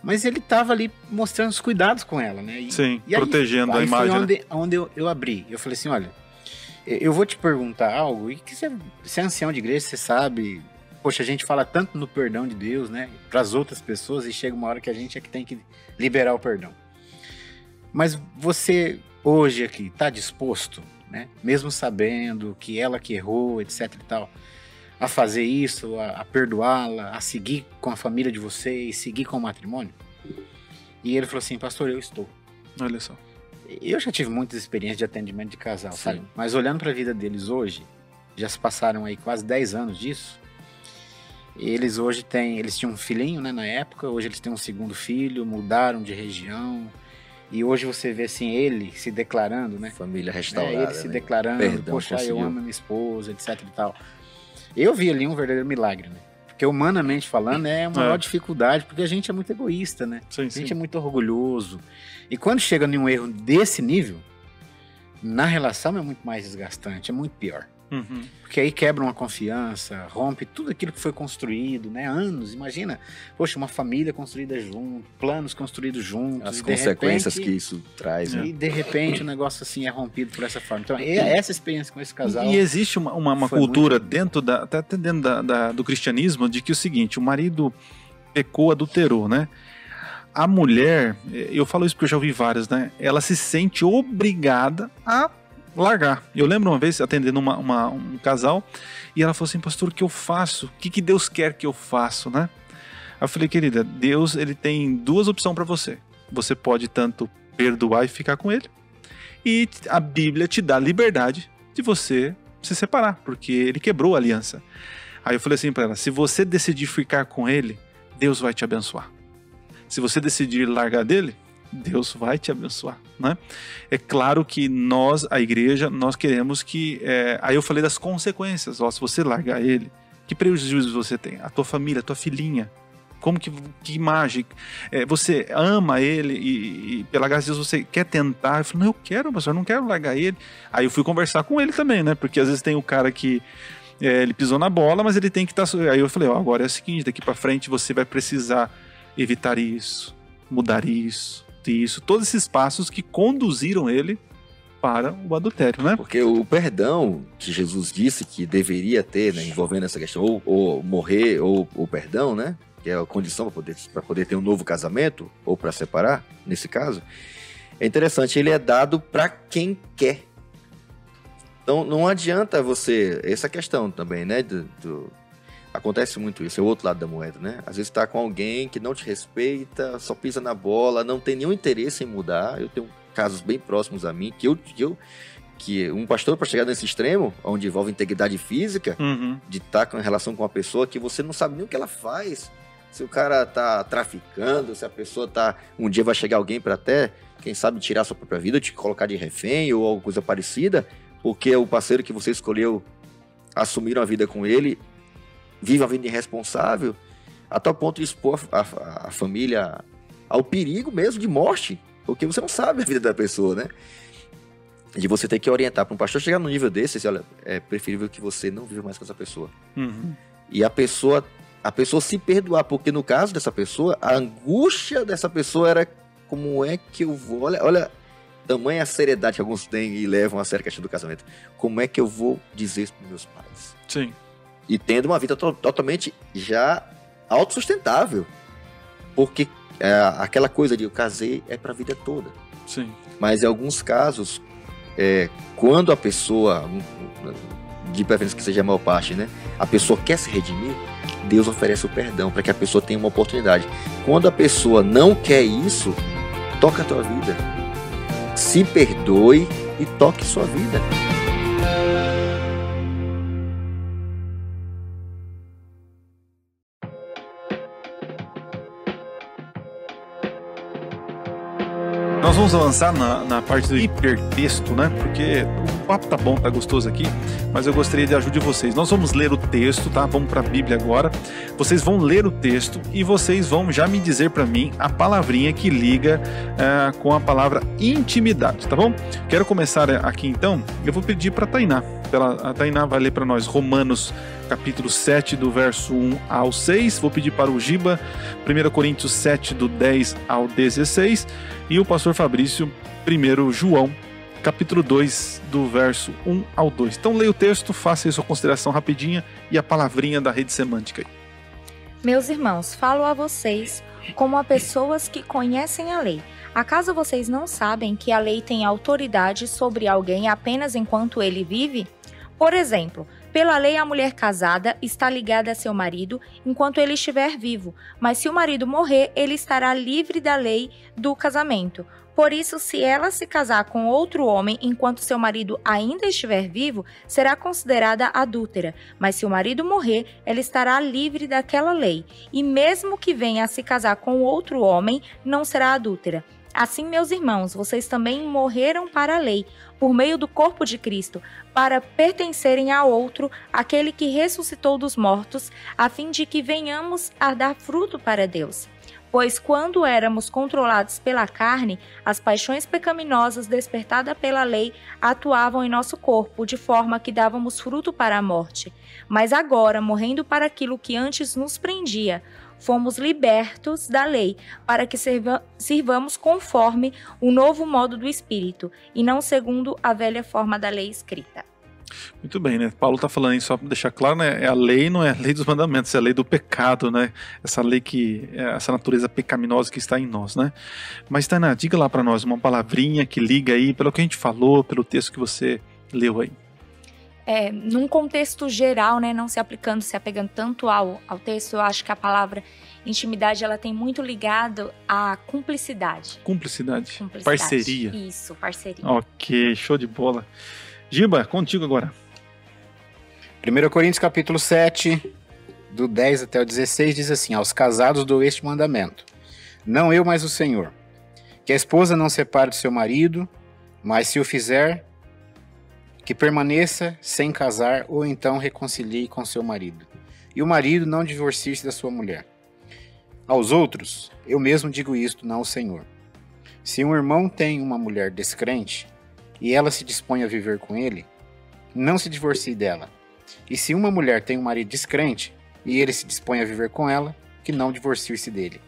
mas ele tava ali mostrando os cuidados com ela, né? E protegendo a imagem. Foi onde eu abri. Eu falei assim, olha, eu vou te perguntar algo, e que você é ancião de igreja, você sabe, poxa, a gente fala tanto no perdão de Deus, né, para as outras pessoas, e chega uma hora que a gente é que tem que liberar o perdão. Mas você, hoje aqui, está disposto, né, mesmo sabendo que ela que errou, etc e tal, a fazer isso, a perdoá-la, a seguir com a família de vocês, seguir com o matrimônio? E ele falou assim, pastor, eu estou. Olha só. Eu já tive muitas experiências de atendimento de casal, sabe? Mas olhando para a vida deles hoje, já se passaram aí quase 10 anos disso. Eles hoje eles tinham um filhinho, né, na época, hoje eles têm um segundo filho, mudaram de região. E hoje você vê assim, ele se declarando, né? Família restaurada. Ele se declarando, Perdão, poxa, conseguiu. eu amo minha esposa, etc e tal. Eu vi ali um verdadeiro milagre, né? Porque humanamente falando é uma maior dificuldade, porque a gente é muito egoísta, né? Sim, a gente é muito orgulhoso. E quando chega em um erro desse nível, na relação é muito mais desgastante, é muito pior. Uhum. Porque aí quebra uma confiança, rompe tudo aquilo que foi construído, né? Anos, imagina, poxa, uma família construída junto, planos construídos juntos. As consequências que isso traz, né? E de repente o negócio assim é rompido por essa forma. Então, essa experiência com esse casal... E existe uma cultura dentro até dentro do cristianismo de que o seguinte, o marido pecou, adulterou, né? A mulher, eu falo isso porque eu já ouvi várias, né? Ela se sente obrigada a largar. Eu lembro uma vez atendendo um casal e ela falou assim, pastor, o que eu faço? O que Deus quer que eu faça, né? Eu falei, querida, Deus ele tem duas opções para você. Você pode tanto perdoar e ficar com ele, e a Bíblia te dá liberdade de você se separar, porque ele quebrou a aliança. Aí eu falei assim para ela, se você decidir ficar com ele, Deus vai te abençoar. Se você decidir largar dele, Deus vai te abençoar, né? É claro que nós, a igreja, nós queremos que... Aí eu falei das consequências. Ó, se você largar ele, que prejuízo você tem? A tua família, a tua filhinha. Como que imagem? Você ama ele e pela graça de Deus você quer tentar. Eu falei, não, eu quero, mas eu não quero largar ele. Aí eu fui conversar com ele também, né? Porque às vezes tem o cara que... ele pisou na bola, mas ele tem que estar... Aí eu falei, ó, agora é o seguinte, daqui pra frente você vai precisar evitar isso, mudar isso, todos esses passos que conduziram ele para o adultério, né? Porque o perdão que Jesus disse que deveria ter, né, envolvendo essa questão, ou morrer, ou o perdão, né? Que é a condição para poder ter um novo casamento, ou para separar, nesse caso, é interessante, ele é dado para quem quer. Então não adianta você... Essa questão também, né? Acontece muito isso, é o outro lado da moeda, né? Às vezes tá com alguém que não te respeita, só pisa na bola, não tem nenhum interesse em mudar. Eu tenho casos bem próximos a mim, que um pastor, para chegar nesse extremo, onde envolve integridade física, de estar com relação com uma pessoa que você não sabe nem o que ela faz. Se o cara tá traficando, se a pessoa tá... Um dia vai chegar alguém para até, quem sabe, tirar a sua própria vida, te colocar de refém ou alguma coisa parecida, porque o parceiro que você escolheu assumir uma vida com ele vive uma vida irresponsável, a tal ponto de expor a família ao perigo mesmo de morte, porque você não sabe a vida da pessoa, né? De você ter que orientar para um pastor chegar no nível desse, assim, olha, é preferível que você não viva mais com essa pessoa. E a pessoa se perdoar, porque no caso dessa pessoa, a angústia dessa pessoa era como é que eu vou... Olha tamanha seriedade que alguns têm e levam a sério a questão do casamento. Como é que eu vou dizer isso para meus pais? Sim. E tendo uma vida totalmente já autossustentável. Porque aquela coisa de eu casei é para a vida toda. Sim. Mas em alguns casos, quando a pessoa, de preferência que seja a maior parte, né, a pessoa quer se redimir, Deus oferece o perdão para que a pessoa tenha uma oportunidade. Quando a pessoa não quer isso, toca a tua vida. Se perdoe e toque sua vida. Nós vamos avançar na parte do hipertexto, né? Porque o papo tá bom, tá gostoso aqui, mas eu gostaria de ajuda de vocês. Nós vamos ler o texto, tá? Vamos para a Bíblia agora. Vocês vão ler o texto e vocês vão já me dizer para mim a palavrinha que liga com a palavra intimidade, tá bom? Quero começar aqui então. Eu vou pedir para a Tainá. A Tainá vai ler para nós Romanos capítulo 7, do verso 1 ao 6. Vou pedir para o Giba 1 Coríntios 7, do 10 ao 16. E o pastor Fabrício, 1 João capítulo 2, do verso 1 ao 2. Então leia o texto, faça aí sua consideração rapidinha e a palavrinha da rede semântica aí. Meus irmãos, falo a vocês como a pessoas que conhecem a lei. Acaso vocês não sabem que a lei tem autoridade sobre alguém apenas enquanto ele vive? Por exemplo, pela lei a mulher casada está ligada a seu marido enquanto ele estiver vivo, mas se o marido morrer, ele estará livre da lei do casamento. Por isso, se ela se casar com outro homem enquanto seu marido ainda estiver vivo, será considerada adúltera. Mas se o marido morrer, ela estará livre daquela lei. E mesmo que venha a se casar com outro homem, não será adúltera. Assim, meus irmãos, vocês também morreram para a lei, por meio do corpo de Cristo, para pertencerem a outro, aquele que ressuscitou dos mortos, a fim de que venhamos a dar fruto para Deus. Pois quando éramos controlados pela carne, as paixões pecaminosas despertadas pela lei atuavam em nosso corpo, de forma que dávamos fruto para a morte. Mas agora, morrendo para aquilo que antes nos prendia, fomos libertos da lei, para que sirvamos conforme o novo modo do Espírito, e não segundo a velha forma da lei escrita. Muito bem, né? Paulo está falando aí, só para deixar claro, né? É a lei, não é a lei dos mandamentos, é a lei do pecado, né? Essa lei essa natureza pecaminosa que está em nós, né? Mas, Tainá, diga lá para nós uma palavrinha que liga aí, pelo que a gente falou, pelo texto que você leu aí. Num contexto geral, né? Não se apegando tanto ao texto, eu acho que a palavra intimidade, ela tem muito ligado à cumplicidade. Cumplicidade. Parceria. Isso, parceria. Ok, show de bola. Giba, contigo agora. 1 Coríntios capítulo 7, do 10 até o 16, diz assim: aos casados dou este mandamento, não eu, mas o Senhor, que a esposa não separe do seu marido, mas se o fizer, que permaneça sem casar, ou então reconcilie com seu marido, e o marido não divorcie-se da sua mulher. Aos outros, eu mesmo digo isto, não o Senhor. Se um irmão tem uma mulher descrente, e ela se dispõe a viver com ele, não se divorcie dela. E se uma mulher tem um marido descrente, e ele se dispõe a viver com ela, que não divorcie-se dele.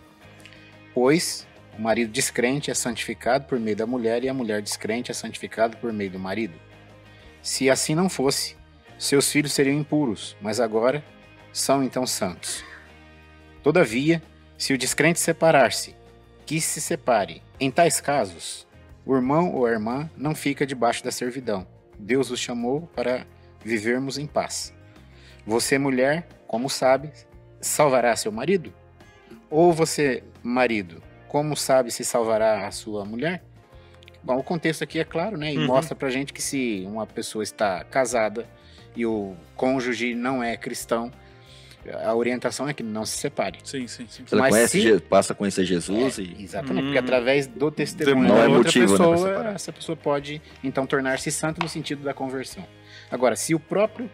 Pois o marido descrente é santificado por meio da mulher, e a mulher descrente é santificada por meio do marido. Se assim não fosse, seus filhos seriam impuros, mas agora são então santos. Todavia, se o descrente separar-se, que se separe. Em tais casos, o irmão ou a irmã não fica debaixo da servidão. Deus os chamou para vivermos em paz. Você, mulher, como sabe, salvará seu marido? Ou você, marido, como sabe se salvará a sua mulher? Bom, o contexto aqui é claro, né? E mostra pra gente que se uma pessoa está casada e o cônjuge não é cristão, a orientação é que não se separe. Sim. Ela passa a conhecer Jesus e... Exatamente, porque através do testemunho não da é outra motivo, pessoa, né, essa pessoa pode, então, tornar-se santa no sentido da conversão. Agora, se o próprio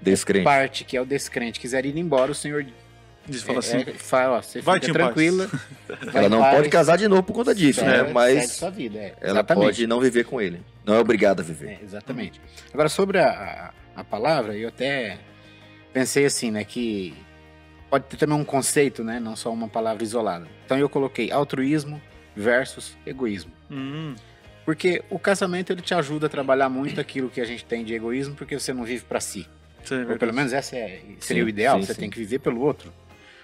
descrente, parte, que é o descrente, quiser ir embora, o Senhor fala assim, fala, ó, você fica tranquila. Ela não pode casar de novo por conta disso, né? Mas sua vida, ela pode não viver com ele. Não é obrigada a viver. Exatamente. Agora, sobre a palavra, eu até pensei assim, né, que pode ter também um conceito, né, não só uma palavra isolada. Então eu coloquei altruísmo versus egoísmo. Porque o casamento, ele te ajuda a trabalhar muito aquilo que a gente tem de egoísmo, porque você não vive para si. Ou pelo menos essa seria o ideal, você tem que viver pelo outro.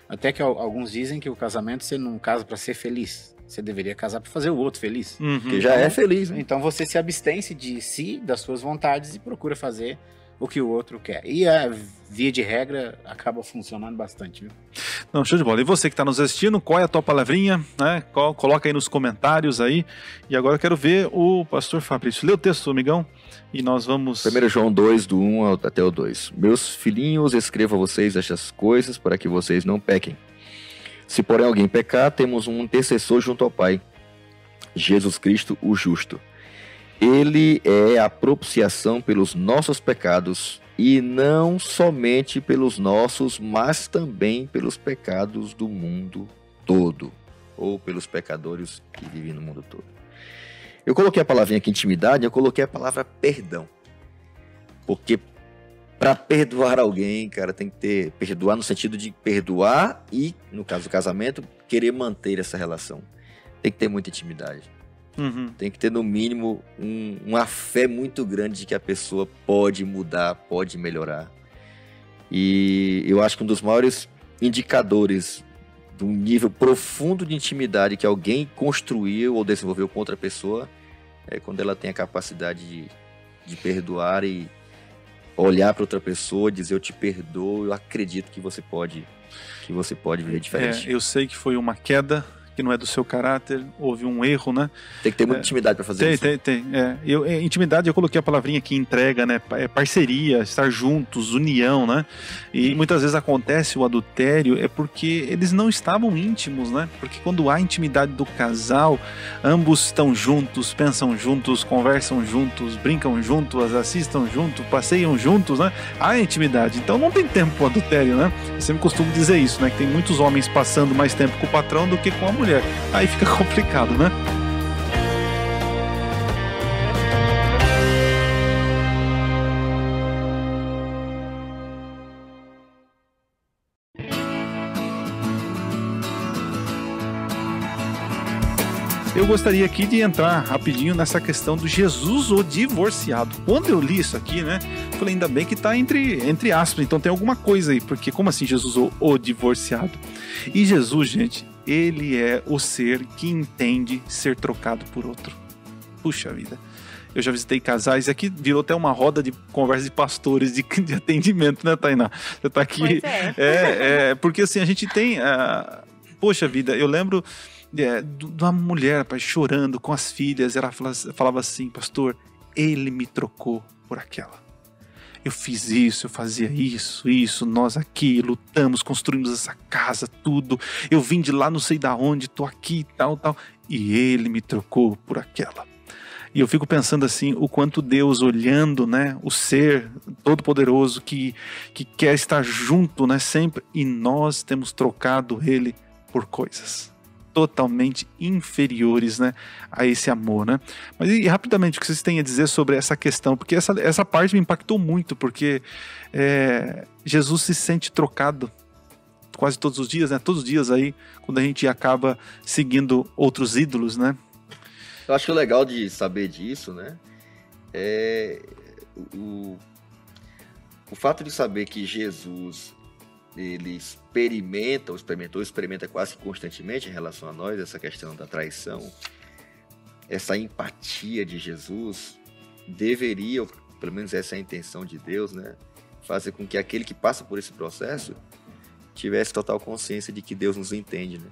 Até que alguns dizem que o casamento, você não casa para ser feliz. Você deveria casar para fazer o outro feliz. Que já é feliz, né? Então você se abstém-se de si, das suas vontades, e procura fazer o que o outro quer. E a via de regra acaba funcionando bastante, viu? Não, show de bola. E você que está nos assistindo, qual é a tua palavrinha? Né? Coloca aí nos comentários aí. E agora eu quero ver o pastor Fabrício. Lê o texto, amigão, e nós vamos... 1 João 2, do 1 até o 2. Meus filhinhos, escrevo a vocês estas coisas para que vocês não pequem. Se porém alguém pecar, temos um intercessor junto ao Pai, Jesus Cristo, o justo. Ele é a propiciação pelos nossos pecados, e não somente pelos nossos, mas também pelos pecados do mundo todo, ou pelos pecadores que vivem no mundo todo. Eu coloquei a palavrinha aqui, intimidade, eu coloquei a palavra perdão. Porque para perdoar alguém, cara, tem que perdoar no sentido de perdoar e, no caso do casamento, querer manter essa relação. Tem que ter muita intimidade. Tem que ter, no mínimo, uma fé muito grande de que a pessoa pode mudar, pode melhorar. E eu acho que um dos maiores indicadores de um nível profundo de intimidade que alguém construiu ou desenvolveu com outra pessoa é quando ela tem a capacidade de perdoar e olhar para outra pessoa, dizer: eu te perdoo, eu acredito que você pode viver diferente. Eu sei que foi uma queda, que não é do seu caráter, houve um erro, né? Tem que ter muita intimidade para fazer isso. Tem. Intimidade, eu coloquei a palavrinha aqui, entrega, né? Parceria, estar juntos, união, né? E muitas vezes acontece o adultério porque eles não estavam íntimos, né? Porque quando há intimidade do casal, ambos estão juntos, pensam juntos, conversam juntos, brincam juntos, assistam juntos, passeiam juntos, né? Há intimidade. Então não tem tempo para o adultério, né? Eu sempre costumo dizer isso, né? Que tem muitos homens passando mais tempo com o patrão do que com a mulher. Aí fica complicado, né? Eu gostaria aqui de entrar rapidinho nessa questão do Jesus o divorciado. Quando eu li isso aqui, né, eu falei, ainda bem que tá entre aspas, então tem alguma coisa aí, porque como assim Jesus o divorciado? E Jesus, gente, ele é o ser que entende ser trocado por outro. Puxa vida. Eu já visitei casais, e aqui virou até uma roda de conversa de pastores, de atendimento, né, Tainá? Você tá aqui. Pois é. Porque assim, a gente tem... Poxa vida, eu lembro de uma mulher, rapaz, chorando com as filhas. Ela falava assim: pastor, ele me trocou por aquela. Eu fiz isso, eu fazia isso, nós aqui lutamos, construímos essa casa, tudo. Eu vim de lá, não sei da onde, tô aqui, tal. E ele me trocou por aquela. E eu fico pensando assim, o quanto Deus, olhando, né, o ser todo-poderoso que quer estar junto, né, sempre, e nós temos trocado ele por coisas totalmente inferiores, né, a esse amor, né? Mas e rapidamente, o que vocês têm a dizer sobre essa questão? Porque essa parte me impactou muito, porque Jesus se sente trocado quase todos os dias, né? Todos os dias aí, quando a gente acaba seguindo outros ídolos, né? Eu acho que o legal de saber disso, né, é o fato de saber que Jesus, ele experimenta quase constantemente em relação a nós, essa questão da traição, essa empatia de Jesus deveria, ou pelo menos essa é a intenção de Deus, né, fazer com que aquele que passa por esse processo tivesse total consciência de que Deus nos entende, né?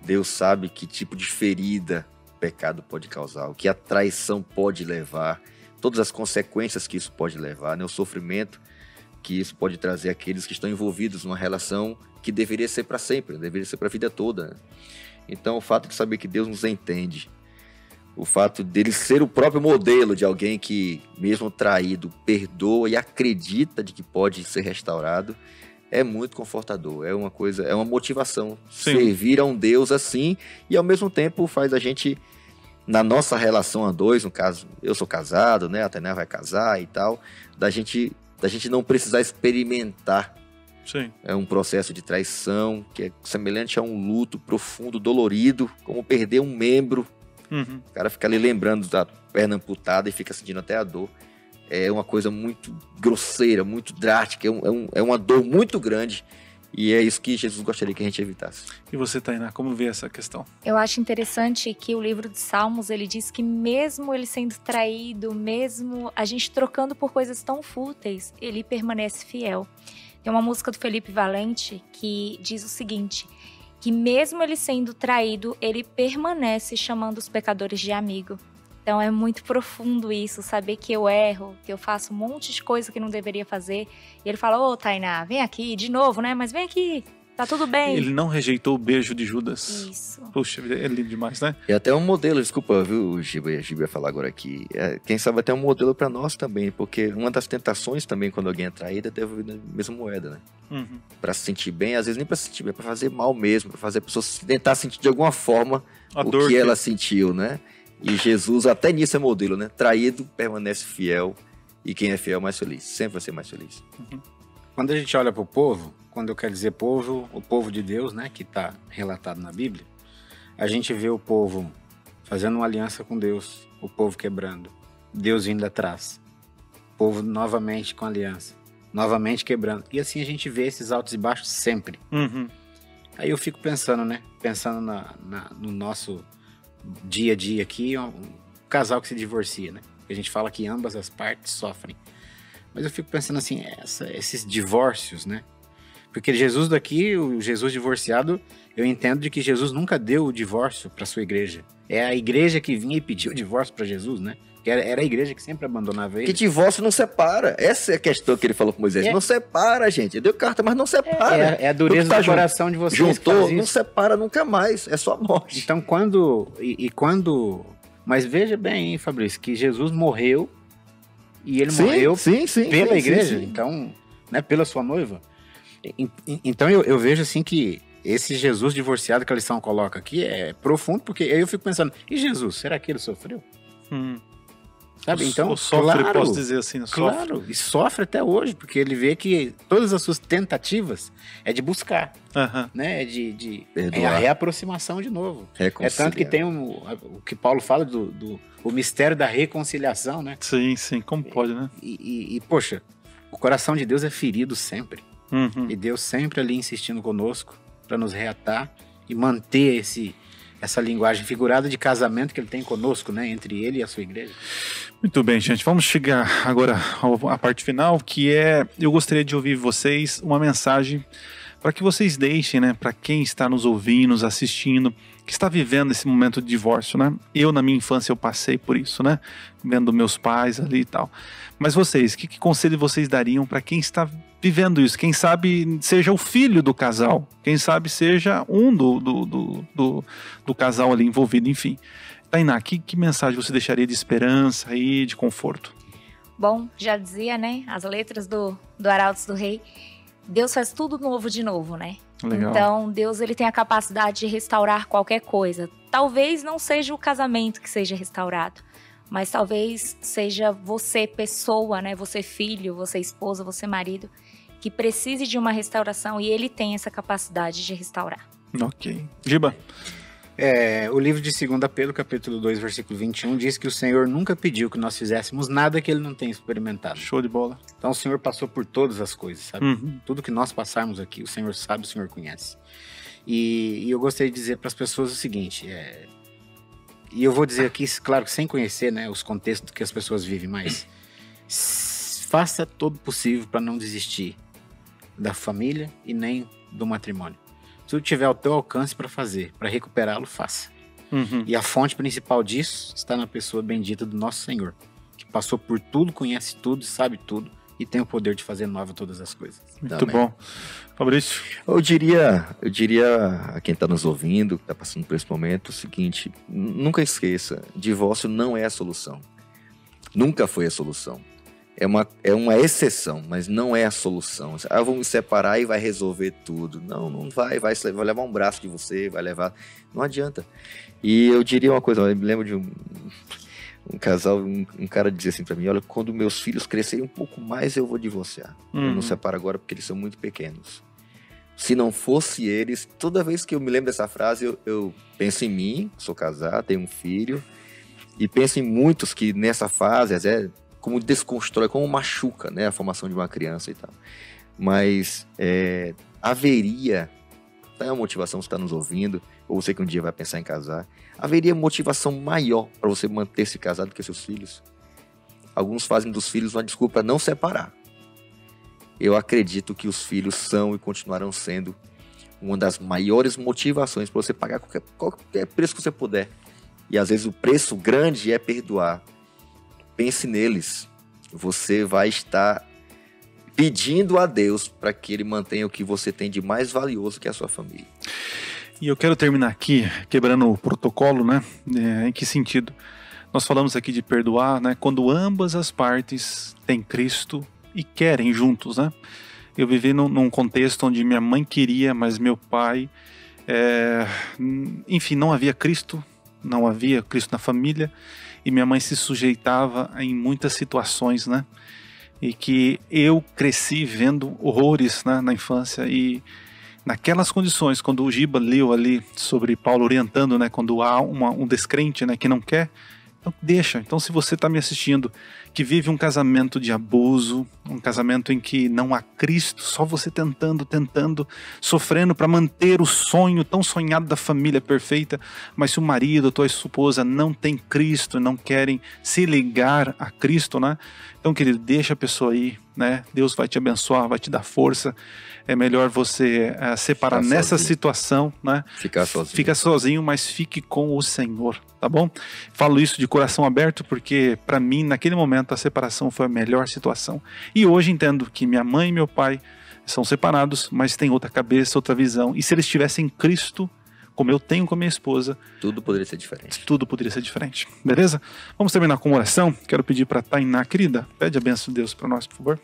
Deus sabe que tipo de ferida o pecado pode causar, o que a traição pode levar, todas as consequências que isso pode levar, né, o sofrimento que isso pode trazer àqueles que estão envolvidos numa relação que deveria ser para sempre, deveria ser para a vida toda, né? Então, o fato de saber que Deus nos entende, o fato dele ser o próprio modelo de alguém que, mesmo traído, perdoa e acredita de que pode ser restaurado, é muito confortador, é uma motivação. Sim. Servir a um Deus assim, e ao mesmo tempo faz a gente, na nossa relação a dois, no caso, eu sou casado, né, a Tainá vai casar e tal, da gente não precisar experimentar. Sim. É um processo de traição que é semelhante a um luto profundo, dolorido, como perder um membro. Uhum. O cara fica ali lembrando da perna amputada e fica sentindo até a dor. É uma coisa muito grosseira, muito drástica, é uma dor muito grande. E é isso que Jesus gostaria que a gente evitasse. E você, Tainá, como vê essa questão? Eu acho interessante que o livro de Salmos, ele diz que mesmo ele sendo traído, mesmo a gente trocando por coisas tão fúteis, ele permanece fiel. Tem uma música do Felipe Valente que diz o seguinte, que mesmo ele sendo traído, ele permanece chamando os pecadores de amigo. Então é muito profundo isso, saber que eu erro, que eu faço um monte de coisa que não deveria fazer. E ele fala, ô Tainá, vem aqui, de novo, né? Mas vem aqui, tá tudo bem. Ele não rejeitou o beijo de Judas. Isso. Puxa, é lindo demais, né? E até um modelo, desculpa, viu, Giba ia falar agora aqui. Quem sabe até um modelo para nós também, porque uma das tentações também, quando alguém é traída, é devolver a mesma moeda, né? Uhum. Pra se sentir bem, às vezes nem pra se sentir bem, pra fazer mal mesmo, pra fazer a pessoa tentar sentir de alguma forma o que ela sentiu, né? E Jesus até nisso é modelo, né? Traído, permanece fiel. E quem é fiel é mais feliz. Sempre vai ser mais feliz. Uhum. Quando a gente olha para o povo, quando eu quero dizer povo, o povo de Deus, né? Que está relatado na Bíblia. A gente vê o povo fazendo uma aliança com Deus, o povo quebrando, Deus vindo atrás, o povo novamente com aliança, novamente quebrando. E assim a gente vê esses altos e baixos sempre. Aí eu fico pensando, né? Pensando no nosso dia a dia aqui, um casal que se divorcia, né? A gente fala que ambas as partes sofrem. Mas eu fico pensando assim, esses divórcios, né? Porque Jesus daqui, o Jesus divorciado, eu entendo de que Jesus nunca deu o divórcio para sua igreja. É a igreja que vinha e pediu o divórcio para Jesus, né? Que era a igreja que sempre abandonava ele. Que divórcio não separa. Essa é a questão que ele falou com Moisés. Não separa, gente. Deu carta, mas não separa. É a dureza do coração de vocês. Juntou, não separa nunca mais. É só a morte. Então, quando... Mas veja bem, hein, Fabrício, que Jesus morreu e ele morreu pela igreja. Então, né, pela sua noiva. Então, eu vejo assim que esse Jesus divorciado que a lição coloca aqui é profundo, porque aí eu fico pensando, e Jesus, será que ele sofreu? Sabe? Então, sofre, claro, posso dizer assim, claro, e sofre até hoje, porque ele vê que todas as suas tentativas é de buscar, né? É a reaproximação de novo. É tanto que tem o que Paulo fala o mistério da reconciliação, né? Sim, como pode, né? Poxa, o coração de Deus é ferido sempre. E Deus sempre ali insistindo conosco para nos reatar e manter essa linguagem figurada de casamento que ele tem conosco, né, entre ele e a sua igreja. Muito bem, gente, vamos chegar agora à parte final, que eu gostaria de ouvir vocês uma mensagem para que vocês deixem, né, para quem está nos ouvindo, nos assistindo, que está vivendo esse momento de divórcio, né? Eu, na minha infância, eu passei por isso, né? Vendo meus pais ali e tal. Mas vocês, que conselho vocês dariam para quem está vivendo isso? Quem sabe seja o filho do casal, quem sabe seja um do casal ali envolvido, enfim. Tainá, que mensagem você deixaria de esperança e de conforto? Bom, já dizia, né? As letras do Arautos do Rei. Deus faz tudo novo de novo, né? Legal. Então, Deus ele tem a capacidade de restaurar qualquer coisa. Talvez não seja o casamento que seja restaurado, mas talvez seja você, pessoa, né? Você filho, você esposa, você marido, que precise de uma restauração e ele tem essa capacidade de restaurar. Ok. Giba? O livro de 2 Pedro, capítulo 2, versículo 21, diz que o Senhor nunca pediu que nós fizéssemos nada que ele não tenha experimentado. Show de bola. Então o Senhor passou por todas as coisas, sabe? Tudo que nós passarmos aqui, o Senhor sabe, o Senhor conhece. E eu gostaria de dizer para as pessoas o seguinte, e eu vou dizer aqui, claro, sem conhecer, né, os contextos que as pessoas vivem, mas faça todo o possível para não desistir da família e nem do matrimônio. Se tiver ao teu alcance para fazer, para recuperá-lo, faça. E a fonte principal disso está na pessoa bendita do nosso Senhor, que passou por tudo, conhece tudo, sabe tudo e tem o poder de fazer nova todas as coisas. Muito bom. Fabrício? Eu diria a quem está nos ouvindo, que está passando por esse momento, o seguinte: nunca esqueça, divórcio não é a solução. Nunca foi a solução. É uma exceção, mas não é a solução. Vamos me separar e vai resolver tudo. Não vai levar um braço de você, vai levar... Não adianta. E eu diria uma coisa, eu me lembro de um casal, um cara dizia assim pra mim, olha, quando meus filhos crescerem um pouco mais, eu vou divorciar. Eu não separo agora porque eles são muito pequenos. Se não fosse eles, toda vez que eu me lembro dessa frase, eu penso em mim, sou casado, tenho um filho, e penso em muitos que nessa fase, como desconstrói, como machuca, né, a formação de uma criança e tal. Mas haveria, tá, uma motivação, você está nos ouvindo, ou você que um dia vai pensar em casar, haveria motivação maior para você manter-se casado do que seus filhos. Alguns fazem dos filhos uma desculpa para não separar. Eu acredito que os filhos são e continuarão sendo uma das maiores motivações para você pagar qualquer preço que você puder. E às vezes o preço grande é perdoar. Pense neles. Você vai estar pedindo a Deus para que Ele mantenha o que você tem de mais valioso, que é a sua família. E eu quero terminar aqui, quebrando o protocolo, né? Em que sentido? Nós falamos aqui de perdoar, né? Quando ambas as partes têm Cristo e querem juntos, né? Eu vivi num contexto onde minha mãe queria, mas meu pai... enfim, não havia Cristo na família, e minha mãe se sujeitava em muitas situações, né? E que eu cresci vendo horrores, né, na infância, e naquelas condições, quando o Giba leu ali sobre Paulo orientando, né, quando há um descrente, né, que não quer, então deixa. Então, se você está me assistindo, que vive um casamento de abuso, um casamento em que não há Cristo, só você tentando, sofrendo para manter o sonho tão sonhado da família perfeita, mas se o marido, a tua esposa não tem Cristo, não querem se ligar a Cristo, né? Então, querido, deixa a pessoa aí, né? Deus vai te abençoar, vai te dar força. É melhor você separar nessa situação, né? Fica sozinho, mas fique com o Senhor, tá bom? Falo isso de coração aberto porque, para mim, naquele momento, a separação foi a melhor situação. E hoje entendo que minha mãe e meu pai são separados, mas têm outra cabeça, outra visão. E se eles tivessem Cristo, como eu tenho com a minha esposa, tudo poderia ser diferente. Tudo poderia ser diferente, beleza? Vamos terminar com uma oração. Quero pedir para Tainá, querida, pede a bênção de Deus para nós, por favor.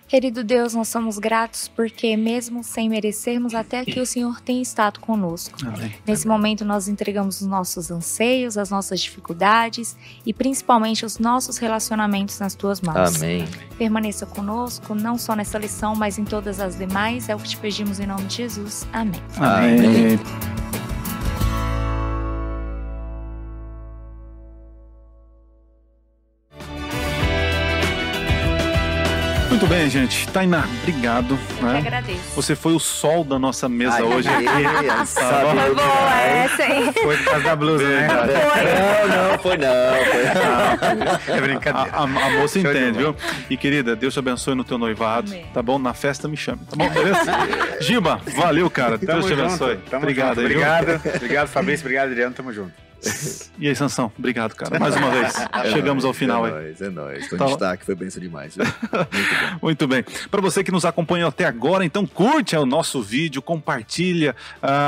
Querido Deus, nós somos gratos porque mesmo sem merecermos, até aqui o Senhor tem estado conosco. Amém. Nesse momento nós entregamos os nossos anseios, as nossas dificuldades e principalmente os nossos relacionamentos nas Tuas mãos. Amém. Permaneça conosco, não só nessa lição, mas em todas as demais. É o que te pedimos em nome de Jesus. Amém. Amém. Muito bem, gente. Tainá, obrigado. Eu que agradeço. Você foi o sol da nossa mesa hoje. Foi boa essa, hein? Foi por causa da blusa, né? Não, foi não. É brincadeira. A moça entende, viu? E querida, Deus te abençoe no teu noivado, Amém. tá bom? Na festa me chame, tá bom? Beleza? Giba, valeu, cara. Deus te abençoe. Obrigado. Aí, Obrigado, Fabrício. Obrigado, Adriano. Tamo junto. E aí, Sansão, obrigado, cara. Mais uma vez. Chegamos ao final aí. É nóis. Foi um destaque, foi bênção demais. Viu? Muito bom. Muito bem. Para você que nos acompanhou até agora, então curte o nosso vídeo, compartilha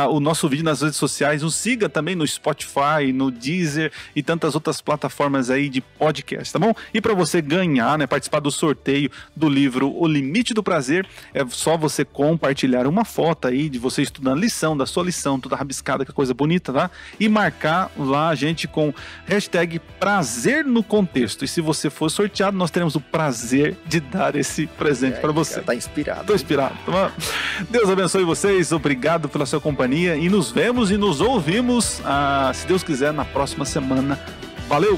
o nosso vídeo nas redes sociais, nos siga também no Spotify, no Deezer e tantas outras plataformas aí de podcast, tá bom? E para você ganhar, né, participar do sorteio do livro O Limite do Prazer, é só você compartilhar uma foto aí de você estudando a lição, da sua lição, toda rabiscada, que coisa bonita, tá? E marcar lá a gente com hashtag prazer no contexto. E se você for sorteado, nós teremos o prazer de dar esse presente para você. Tá inspirado. Tô inspirado. Deus abençoe vocês, obrigado pela sua companhia e nos vemos e nos ouvimos, se Deus quiser, na próxima semana. Valeu!